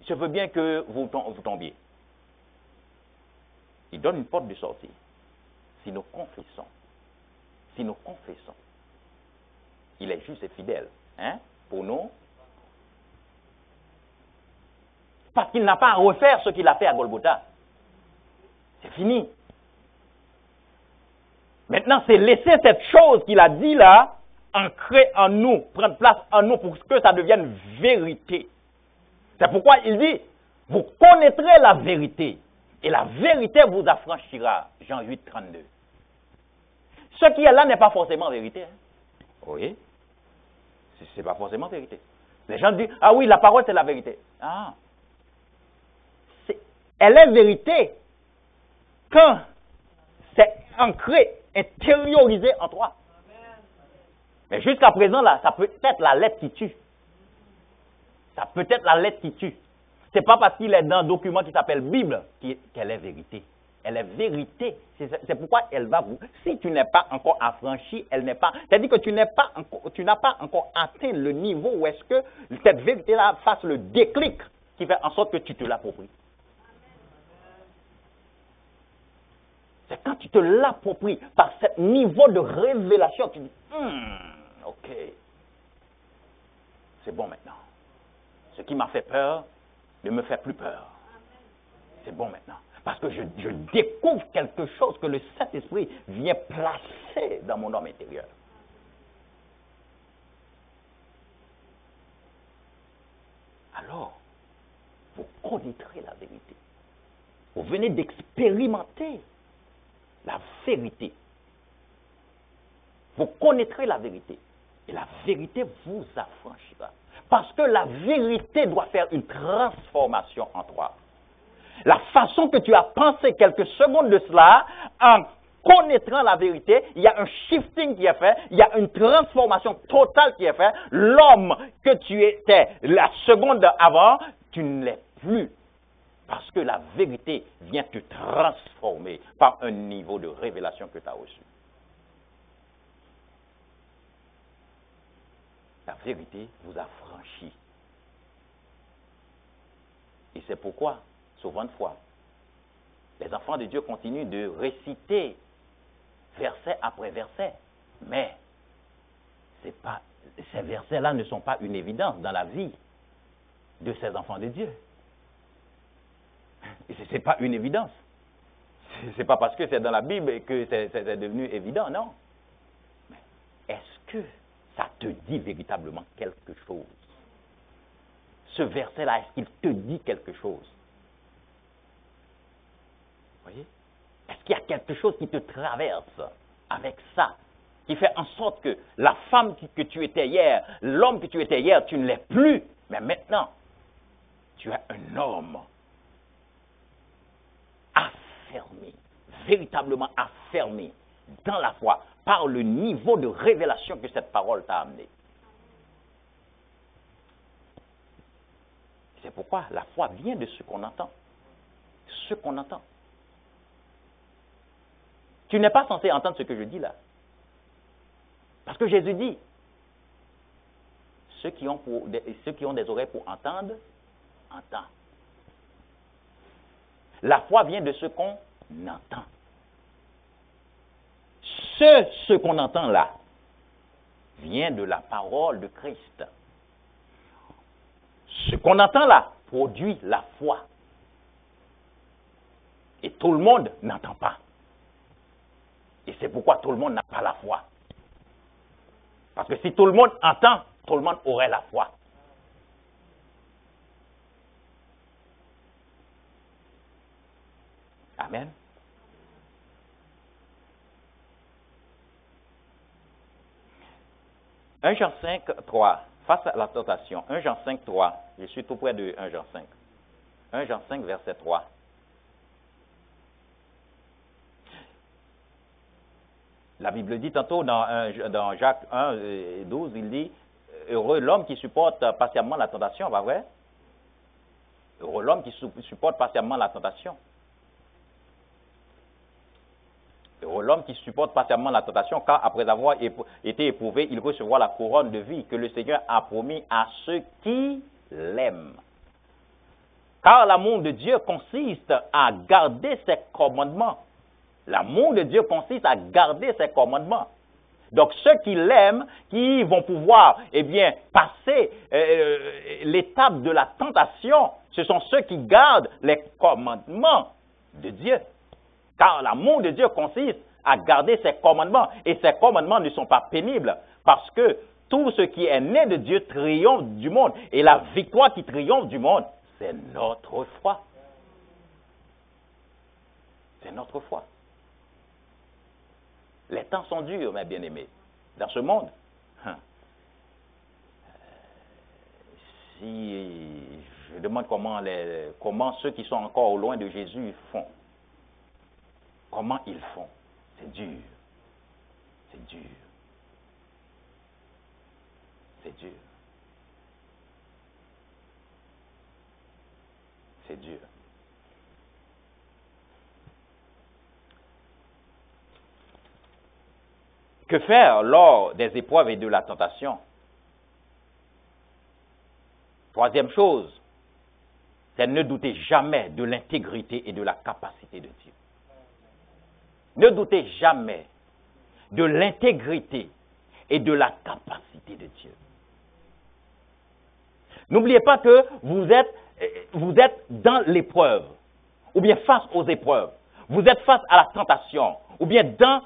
Il se peut bien que vous tombiez. Il donne une porte de sortie. Si nous confessons, il est juste et fidèle, hein, pour nous. Parce qu'il n'a pas à refaire ce qu'il a fait à Golgotha. C'est fini. Maintenant, c'est laisser cette chose qu'il a dit là, ancrer en nous, prendre place en nous pour que ça devienne vérité. C'est pourquoi il dit, vous connaîtrez la vérité. Et la vérité vous affranchira. Jean 8, 32. Ce qui est là n'est pas forcément vérité. Hein? Oui. Ce n'est pas forcément vérité. Les gens disent, ah oui, la parole c'est la vérité. Ah. Elle est vérité quand c'est ancré, intériorisé en toi. Mais jusqu'à présent, là, ça peut être la lettre qui tue. Ça peut être la lettre qui tue. Ce n'est pas parce qu'il est dans un document qui s'appelle Bible qu'elle est vérité. Elle est vérité. C'est pourquoi elle va vous... Si tu n'es pas encore affranchi, elle n'est pas... C'est-à-dire que tu n'as pas encore atteint le niveau où est-ce que cette vérité-là fasse le déclic qui fait en sorte que tu te l'appropries. C'est quand tu te l'appropries par ce niveau de révélation, tu dis, OK. C'est bon maintenant. Ce qui m'a fait peur ne me fait plus peur. C'est bon maintenant. Parce que je découvre quelque chose que le Saint-Esprit vient placer dans mon homme intérieur. Alors, vous connaîtrez la vérité. Vous venez d'expérimenter la vérité. Vous connaîtrez la vérité. Et la vérité vous affranchira. Parce que la vérité doit faire une transformation en toi. La façon que tu as pensé quelques secondes de cela, en connaîtrant la vérité, il y a un shifting qui est fait, il y a une transformation totale qui est faite. L'homme que tu étais la seconde avant, tu ne l'es plus. Parce que la vérité vient te transformer par un niveau de révélation que tu as reçu. La vérité vous affranchit. Et c'est pourquoi, souvent de fois, les enfants de Dieu continuent de réciter verset après verset. Mais ces versets-là ne sont pas une évidence dans la vie de ces enfants de Dieu. Ce n'est pas une évidence. Ce n'est pas parce que c'est dans la Bible que c'est devenu évident, non. Mais est-ce que ça te dit véritablement quelque chose? Ce verset-là, est-ce qu'il te dit quelque chose? Voyez? Est-ce qu'il y a quelque chose qui te traverse avec ça, qui fait en sorte que la femme que tu étais hier, l'homme que tu étais hier, tu ne l'es plus, mais maintenant, tu es un homme affermé, véritablement affermé dans la foi, par le niveau de révélation que cette parole t'a amené. C'est pourquoi la foi vient de ce qu'on entend. Ce qu'on entend. Tu n'es pas censé entendre ce que je dis là. Parce que Jésus dit, ceux qui ont des oreilles pour entendre, entendent. La foi vient de ce qu'on entend. Ce qu'on entend là vient de la parole de Christ. Ce qu'on entend là produit la foi. Et tout le monde n'entend pas. Et c'est pourquoi tout le monde n'a pas la foi. Parce que si tout le monde entend, tout le monde aurait la foi. Amen. « 1 Jean 5, 3. Face à la tentation. 1 Jean 5, 3. Je suis tout près de 1 Jean 5. 1 Jean 5, verset 3. La Bible dit tantôt dans Jacques 1, 12, il dit « Heureux l'homme qui supporte patiemment la tentation », pas vrai? Heureux l'homme qui supporte patiemment la tentation. Heureux l'homme qui supporte patiemment la tentation, car après avoir été éprouvé, il recevra la couronne de vie que le Seigneur a promis à ceux qui l'aiment. Car l'amour de Dieu consiste à garder ses commandements. L'amour de Dieu consiste à garder ses commandements. Donc ceux qui l'aiment, qui vont pouvoir passer l'étape de la tentation, ce sont ceux qui gardent les commandements de Dieu. Car l'amour de Dieu consiste à garder ses commandements. Et ses commandements ne sont pas pénibles. Parce que tout ce qui est né de Dieu triomphe du monde. Et la victoire qui triomphe du monde, c'est notre foi. C'est notre foi. Les temps sont durs, mes bien-aimés. Dans ce monde, si je demande comment ceux qui sont encore au loin de Jésus font, comment ils font, c'est dur. C'est dur. C'est dur. C'est dur. Que faire lors des épreuves et de la tentation? Troisième chose, c'est ne doutez jamais de l'intégrité et de la capacité de Dieu. Ne doutez jamais de l'intégrité et de la capacité de Dieu. N'oubliez pas que vous êtes dans l'épreuve, ou bien face aux épreuves. Vous êtes face à la tentation, ou bien dans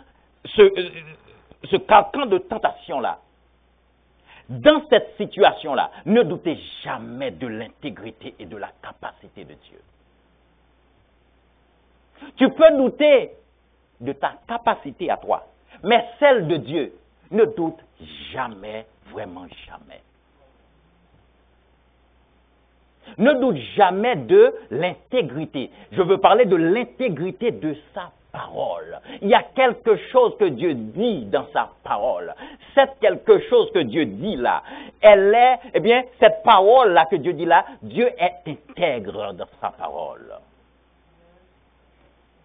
ce carcan de tentation-là. Dans cette situation-là, ne doutez jamais de l'intégrité et de la capacité de Dieu. Tu peux douter de ta capacité à toi, mais celle de Dieu, ne doute jamais, vraiment jamais. Ne doute jamais de l'intégrité. Je veux parler de l'intégrité de sa parole. Il y a quelque chose que Dieu dit dans sa parole. C'est quelque chose que Dieu dit là. Cette parole-là que Dieu dit là, Dieu est intègre dans sa parole.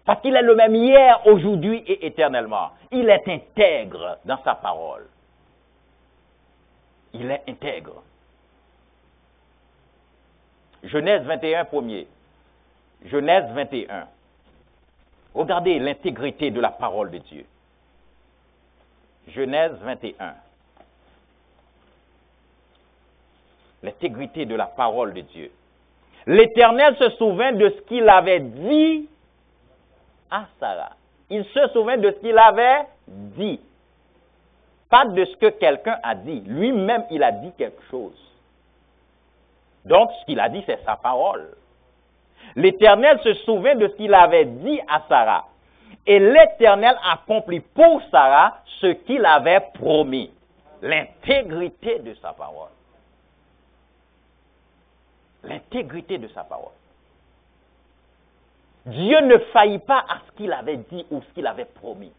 Parce qu'il est le même hier, aujourd'hui et éternellement. Il est intègre dans sa parole. Il est intègre. Genèse 21, premier. Genèse 21. Regardez l'intégrité de la parole de Dieu. Genèse 21. L'intégrité de la parole de Dieu. L'Éternel se souvint de ce qu'il avait dit à Sarah. Il se souvint de ce qu'il avait dit. Pas de ce que quelqu'un a dit. Lui-même, il a dit quelque chose. Donc, ce qu'il a dit, c'est sa parole. L'Éternel se souvint de ce qu'il avait dit à Sarah. Et l'Éternel accomplit pour Sarah ce qu'il avait promis. L'intégrité de sa parole. L'intégrité de sa parole. Dieu ne faillit pas à ce qu'il avait dit ou ce qu'il avait promis.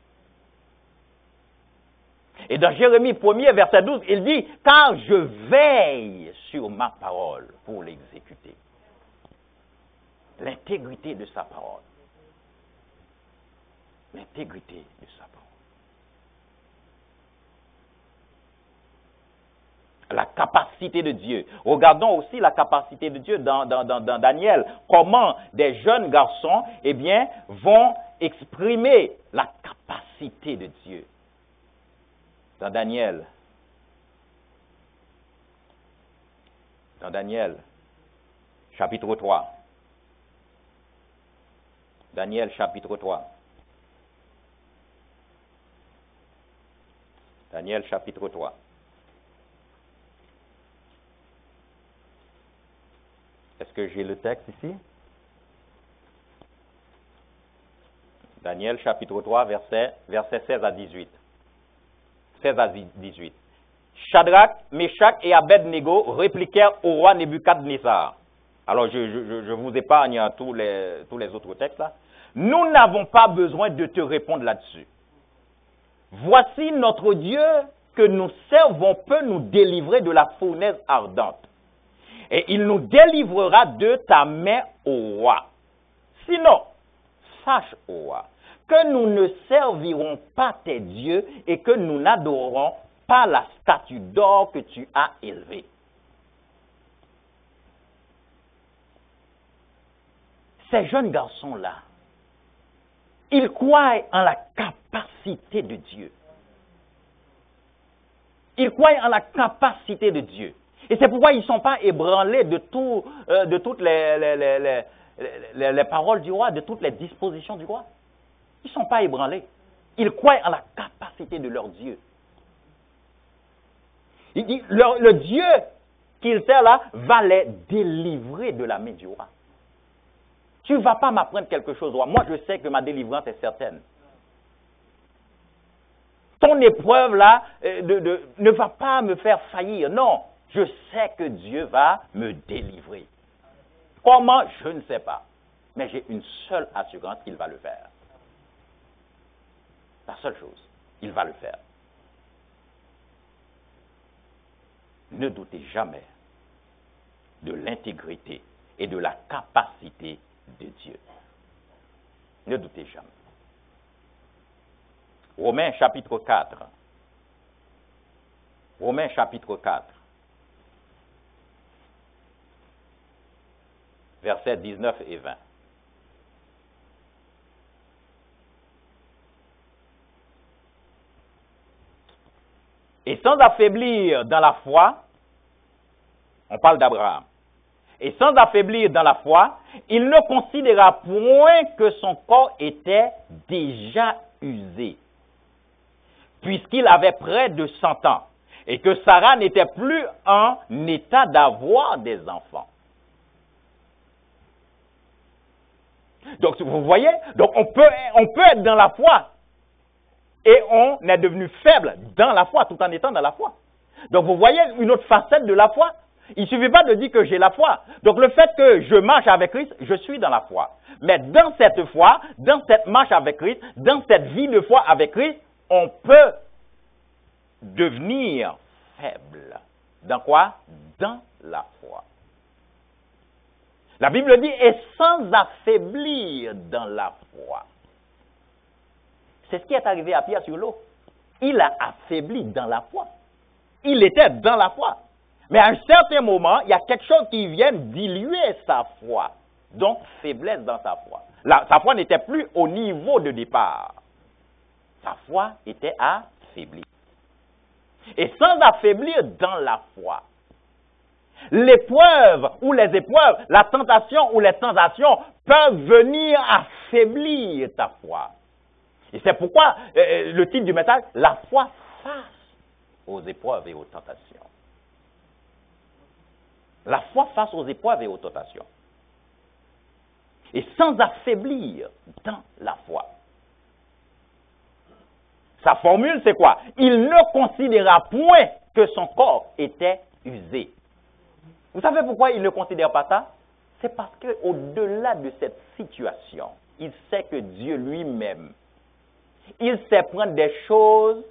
Et dans Jérémie 1er, verset 12, il dit, « Car je veille sur ma parole pour l'exécuter. » L'intégrité de sa parole. L'intégrité de sa parole. La capacité de Dieu. Regardons aussi la capacité de Dieu dans Daniel. Comment des jeunes garçons, vont exprimer la capacité de Dieu. Dans Daniel, chapitre 3. Daniel, chapitre 3. Daniel, chapitre 3. Est-ce que j'ai le texte ici? Daniel, chapitre 3, verset 16 à 18. 16 à 18. Shadrach, Meshach et Abed-Négo répliquèrent au roi Nebuchadnezzar. Alors, je vous épargne tous les autres textes là. Nous n'avons pas besoin de te répondre là-dessus. Voici notre Dieu que nous servons peut nous délivrer de la fournaise ardente. Et il nous délivrera de ta main, ô roi. Sinon, sache, ô roi, que nous ne servirons pas tes dieux et que nous n'adorerons pas la statue d'or que tu as élevée. Ces jeunes garçons-là, ils croient en la capacité de Dieu. Ils croient en la capacité de Dieu. Et c'est pourquoi ils ne sont pas ébranlés de toutes les paroles du roi, de toutes les dispositions du roi. Ils ne sont pas ébranlés. Ils croient en la capacité de leur Dieu. Il dit, le Dieu qu'ils servent là va les délivrer de la main du roi. Tu ne vas pas m'apprendre quelque chose, roi. Moi, je sais que ma délivrance est certaine. Ton épreuve là ne va pas me faire faillir. Non, je sais que Dieu va me délivrer. Comment? Je ne sais pas. Mais j'ai une seule assurance qu'il va le faire. La seule chose, il va le faire. Ne doutez jamais de l'intégrité et de la capacité de Dieu. Ne doutez jamais. Romains chapitre 4. Romains chapitre 4. Versets 19 et 20. sans affaiblir dans la foi, on parle d'Abraham, et sans affaiblir dans la foi, il ne considéra point que son corps était déjà usé, puisqu'il avait près de 100 ans, et que Sarah n'était plus en état d'avoir des enfants. Donc, vous voyez, donc on peut être dans la foi, et on est devenu faible dans la foi, tout en étant dans la foi. Donc, vous voyez une autre facette de la foi. Il ne suffit pas de dire que j'ai la foi. Donc, le fait que je marche avec Christ, je suis dans la foi. Mais dans cette foi, dans cette marche avec Christ, dans cette vie de foi avec Christ, on peut devenir faible. Dans quoi? Dans la foi. La Bible dit, et sans affaiblir dans la foi. C'est ce qui est arrivé à Pierre sur l'eau. Il a affaibli dans la foi. Il était dans la foi. Mais à un certain moment, il y a quelque chose qui vient diluer sa foi. Donc, faiblesse dans sa foi. Sa foi n'était plus au niveau de départ. Sa foi était affaiblie. Et sans affaiblir dans la foi, l'épreuve ou les épreuves, la tentation ou les tentations peuvent venir affaiblir ta foi. Et c'est pourquoi le titre du message, la foi face aux épreuves et aux tentations. La foi face aux épreuves et aux tentations. Et sans affaiblir dans la foi. Sa formule, c'est quoi? Il ne considéra point que son corps était usé. Vous savez pourquoi il ne considère pas ça? C'est parce qu'au-delà de cette situation, il sait que Dieu lui-même, il sait prendre des choses,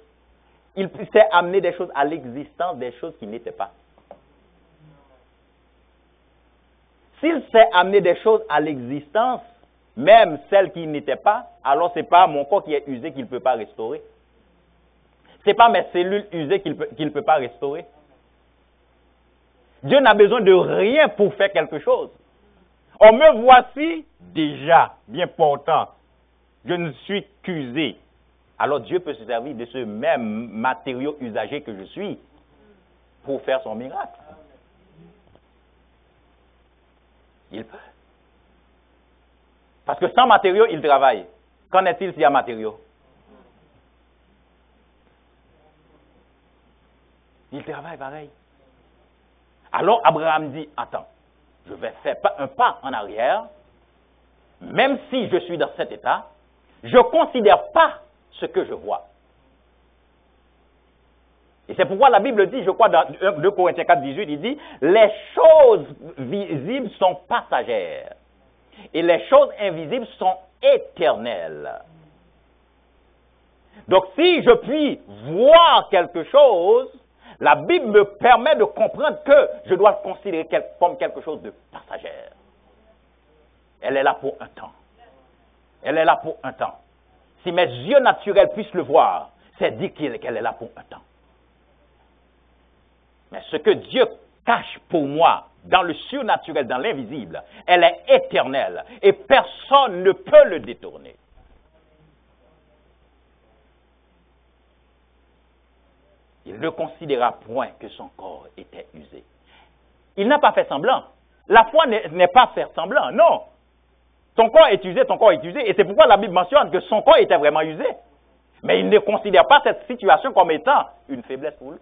il sait amener des choses à l'existence, des choses qui n'étaient pas. S'il sait amener des choses à l'existence, même celles qui n'étaient pas, alors ce n'est pas mon corps qui est usé qu'il ne peut pas restaurer. Ce n'est pas mes cellules usées qu'il ne peut pas restaurer. Dieu n'a besoin de rien pour faire quelque chose. Oh, me voici déjà bien portant. Je ne suis qu'usé. Alors Dieu peut se servir de ce même matériau usagé que je suis pour faire son miracle. Il peut. Parce que sans matériau, il travaille. Qu'en est-il s'il y a matériau? Il travaille pareil. Alors Abraham dit, attends, je vais faire un pas en arrière, même si je suis dans cet état, je ne considère pas ce que je vois. Et c'est pourquoi la Bible dit, je crois dans 2 Corinthiens 4, 18, il dit, les choses visibles sont passagères et les choses invisibles sont éternelles. Donc si je puis voir quelque chose, la Bible me permet de comprendre que je dois le considérer comme quelque chose de passagère. Elle est là pour un temps. Elle est là pour un temps. Si mes yeux naturels puissent le voir, c'est dire qu'elle est là pour un temps. Mais ce que Dieu cache pour moi dans le surnaturel, dans l'invisible, elle est éternelle et personne ne peut le détourner. Il ne considéra point que son corps était usé. Il n'a pas fait semblant. La foi n'est pas faire semblant, non. Ton corps est usé, et c'est pourquoi la Bible mentionne que son corps était vraiment usé. Mais il ne considère pas cette situation comme étant une faiblesse pour lui.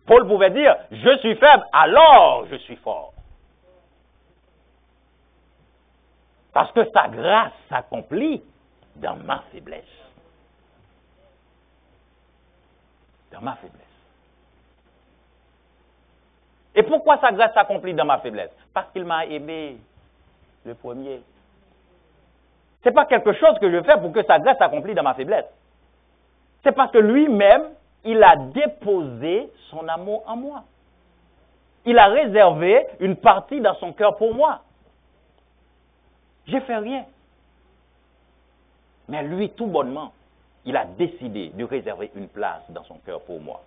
Paul pouvait dire, je suis faible, alors je suis fort. Parce que sa grâce s'accomplit dans ma faiblesse. Dans ma faiblesse. Et pourquoi sa grâce s'accomplit dans ma faiblesse? Parce qu'il m'a aimé le premier. Ce n'est pas quelque chose que je fais pour que sa grâce s'accomplisse dans ma faiblesse. C'est parce que lui-même, il a déposé son amour en moi. Il a réservé une partie dans son cœur pour moi. J'ai fait rien. Mais lui, tout bonnement, il a décidé de réserver une place dans son cœur pour moi.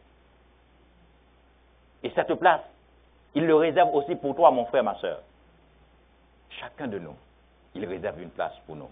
Et cette place, il le réserve aussi pour toi, mon frère, ma soeur. Chacun de nous, il réserve une place pour nous.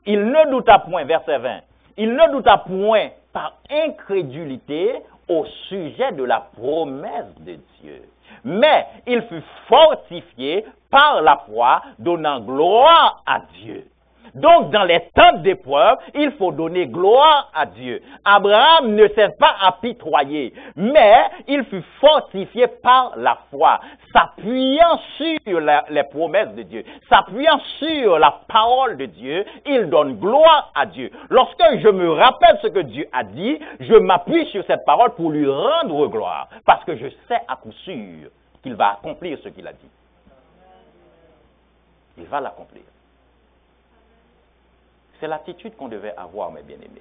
Il ne douta point, verset 20, il ne douta point par incrédulité au sujet de la promesse de Dieu. Mais il fut fortifié par la foi, donnant gloire à Dieu. Donc, dans les temps d'épreuve, il faut donner gloire à Dieu. Abraham ne s'est pas apitoyé, mais il fut fortifié par la foi, s'appuyant sur les promesses de Dieu, s'appuyant sur la parole de Dieu, il donne gloire à Dieu. Lorsque je me rappelle ce que Dieu a dit, je m'appuie sur cette parole pour lui rendre gloire, parce que je sais à coup sûr qu'il va accomplir ce qu'il a dit. Il va l'accomplir. C'est l'attitude qu'on devait avoir, mes bien-aimés,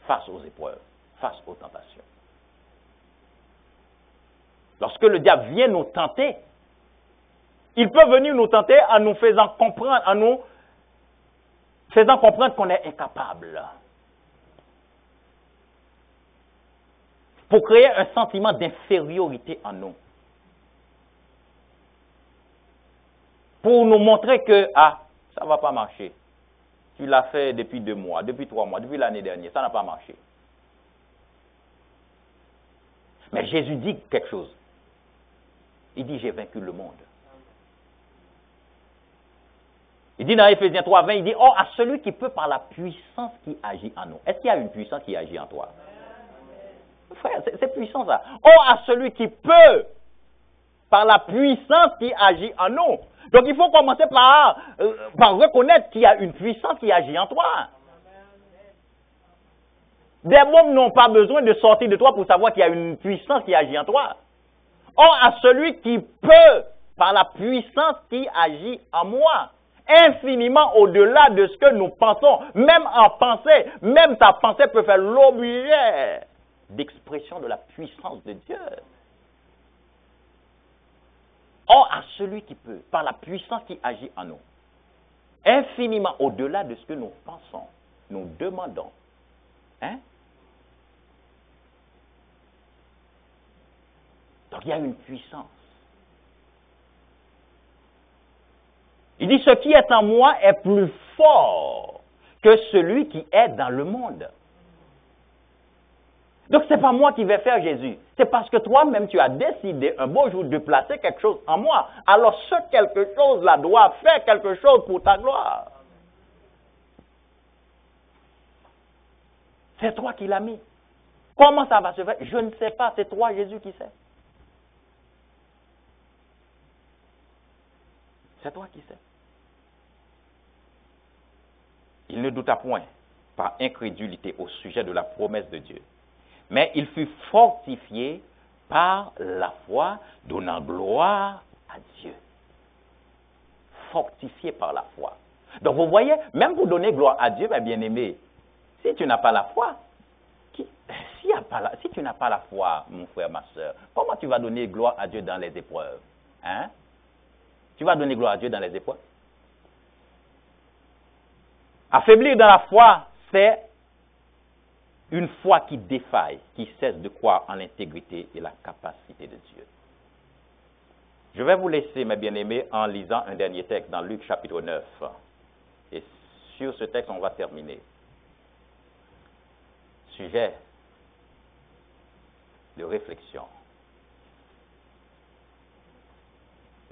face aux épreuves, face aux tentations. Lorsque le diable vient nous tenter, il peut venir nous tenter en nous faisant comprendre, qu'on est incapable. Pour créer un sentiment d'infériorité en nous. Pour nous montrer que, ça ne va pas marcher. Tu l'as fait depuis 2 mois, depuis 3 mois, depuis l'année dernière, ça n'a pas marché. Mais Jésus dit quelque chose. Il dit, j'ai vaincu le monde. Il dit dans Éphésiens 3:20, il dit, oh, à celui qui peut par la puissance qui agit en nous. Est-ce qu'il y a une puissance qui agit en toi? Frère, c'est puissant ça. Oh, à celui qui peut par la puissance qui agit en nous. Donc il faut commencer par reconnaître qu'il y a une puissance qui agit en toi. Des mômes n'ont pas besoin de sortir de toi pour savoir qu'il y a une puissance qui agit en toi. Or, à celui qui peut, par la puissance qui agit en moi, infiniment au-delà de ce que nous pensons, même en pensée, même ta pensée peut faire l'objet d'expression de la puissance de Dieu. Or, à celui qui peut, par la puissance qui agit en nous, infiniment au-delà de ce que nous pensons, nous demandons. Hein? Donc, il y a une puissance. Il dit, ce qui est en moi est plus fort que celui qui est dans le monde. Donc, ce n'est pas moi qui vais faire Jésus. C'est parce que toi-même, tu as décidé un beau jour de placer quelque chose en moi. Alors, ce quelque chose-là doit faire quelque chose pour ta gloire. C'est toi qui l'as mis. Comment ça va se faire? Je ne sais pas. C'est toi, Jésus, qui sais. C'est toi qui sais. Il ne douta point par incrédulité au sujet de la promesse de Dieu. Mais il fut fortifié par la foi, donnant gloire à Dieu. Fortifié par la foi. Donc vous voyez, même pour donner gloire à Dieu, mes bien-aimés, si tu n'as pas la foi, si tu n'as pas la foi, mon frère, ma soeur, comment tu vas donner gloire à Dieu dans les épreuves? Hein? Tu vas donner gloire à Dieu dans les épreuves? Affaiblir dans la foi, c'est une foi qui défaille, qui cesse de croire en l'intégrité et la capacité de Dieu. Je vais vous laisser, mes bien-aimés, en lisant un dernier texte dans Luc chapitre 9. Et sur ce texte, on va terminer. Sujet de réflexion.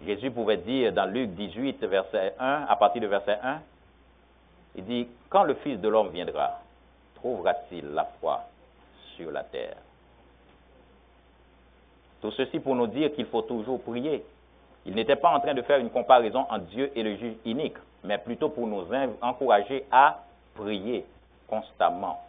Jésus pouvait dire dans Luc 18, verset 1, à partir de verset 1, il dit, « Quand le Fils de l'homme viendra, trouvera-t-il la foi sur la terre ?» Tout ceci pour nous dire qu'il faut toujours prier. Il n'était pas en train de faire une comparaison entre Dieu et le juge inique, mais plutôt pour nous encourager à prier constamment.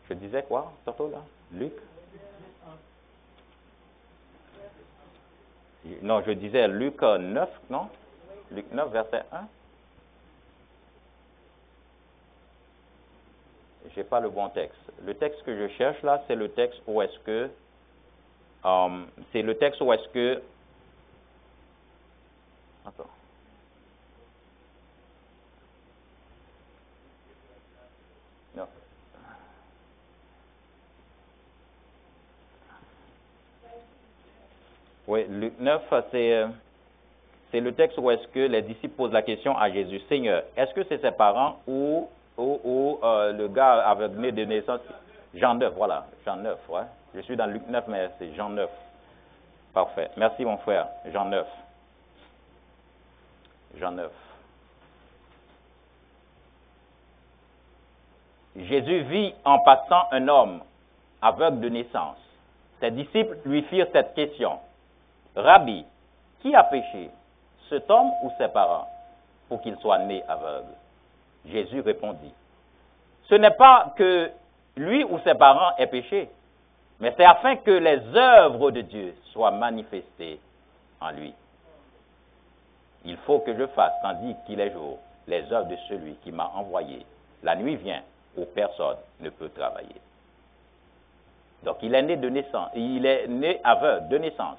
Je disais quoi, tantôt là? Luc? Non, je disais Luc 9, non? Luc 9, verset 1. Je n'ai pas le bon texte. Le texte que je cherche là, c'est le texte où est-ce que... Attends. Non. Oui, Luc 9, c'est le texte où est-ce que les disciples posent la question à Jésus. Seigneur, est-ce que c'est ses parents ou le gars aveuglé de naissance? Jean 9, voilà. Jean 9, ouais. Je suis dans Luc 9, mais c'est Jean 9. Parfait. Merci, mon frère. Jean 9. Jean 9. Jésus vit en passant un homme aveugle de naissance. Ses disciples lui firent cette question. Rabbi, qui a péché, cet homme ou ses parents, pour qu'il soit né aveugle? Jésus répondit. Ce n'est pas que lui ou ses parents aient péché, mais c'est afin que les œuvres de Dieu soient manifestées en lui. Il faut que je fasse, tandis qu'il est jour, les œuvres de celui qui m'a envoyé. La nuit vient où personne ne peut travailler. Donc il est né de naissance, il est né aveugle de naissance.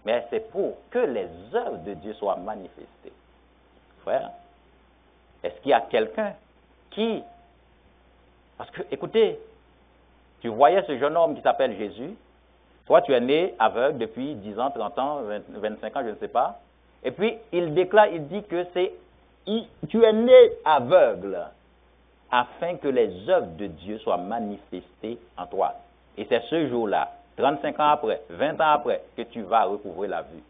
Mais c'est pour que les œuvres de Dieu soient manifestées. Frère, est-ce qu'il y a quelqu'un qui... Parce que, écoutez, tu voyais ce jeune homme qui s'appelle Jésus. Toi, tu es né aveugle depuis 10 ans, 30 ans, 25 ans, je ne sais pas. Et puis, il déclare, il dit que tu es né aveugle afin que les œuvres de Dieu soient manifestées en toi. Et c'est ce jour-là, 35 ans après, 20 ans après, que tu vas recouvrer la vue.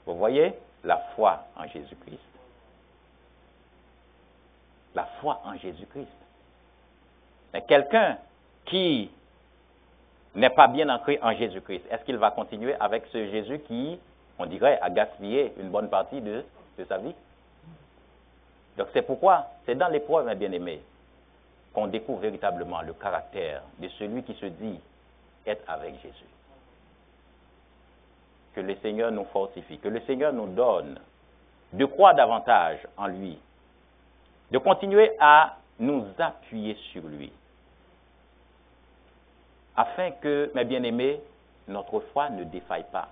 Vous voyez, la foi en Jésus-Christ. La foi en Jésus-Christ. Mais quelqu'un qui n'est pas bien ancré en Jésus-Christ, est-ce qu'il va continuer avec ce Jésus qui, on dirait, a gaspillé une bonne partie de sa vie? Donc c'est pourquoi, c'est dans l'épreuve, mes bien-aimés, qu'on découvre véritablement le caractère de celui qui se dit être avec Jésus. Que le Seigneur nous fortifie, que le Seigneur nous donne de croire davantage en lui, de continuer à nous appuyer sur lui, afin que, mes bien-aimés, notre foi ne défaille pas,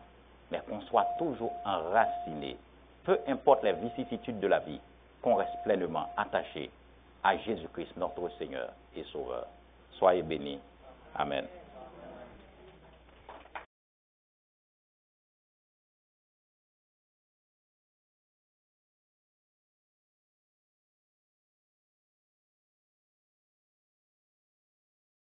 mais qu'on soit toujours enraciné, peu importe les vicissitudes de la vie, qu'on reste pleinement attaché à Jésus-Christ, notre Seigneur et Sauveur. Soyez bénis. Amen.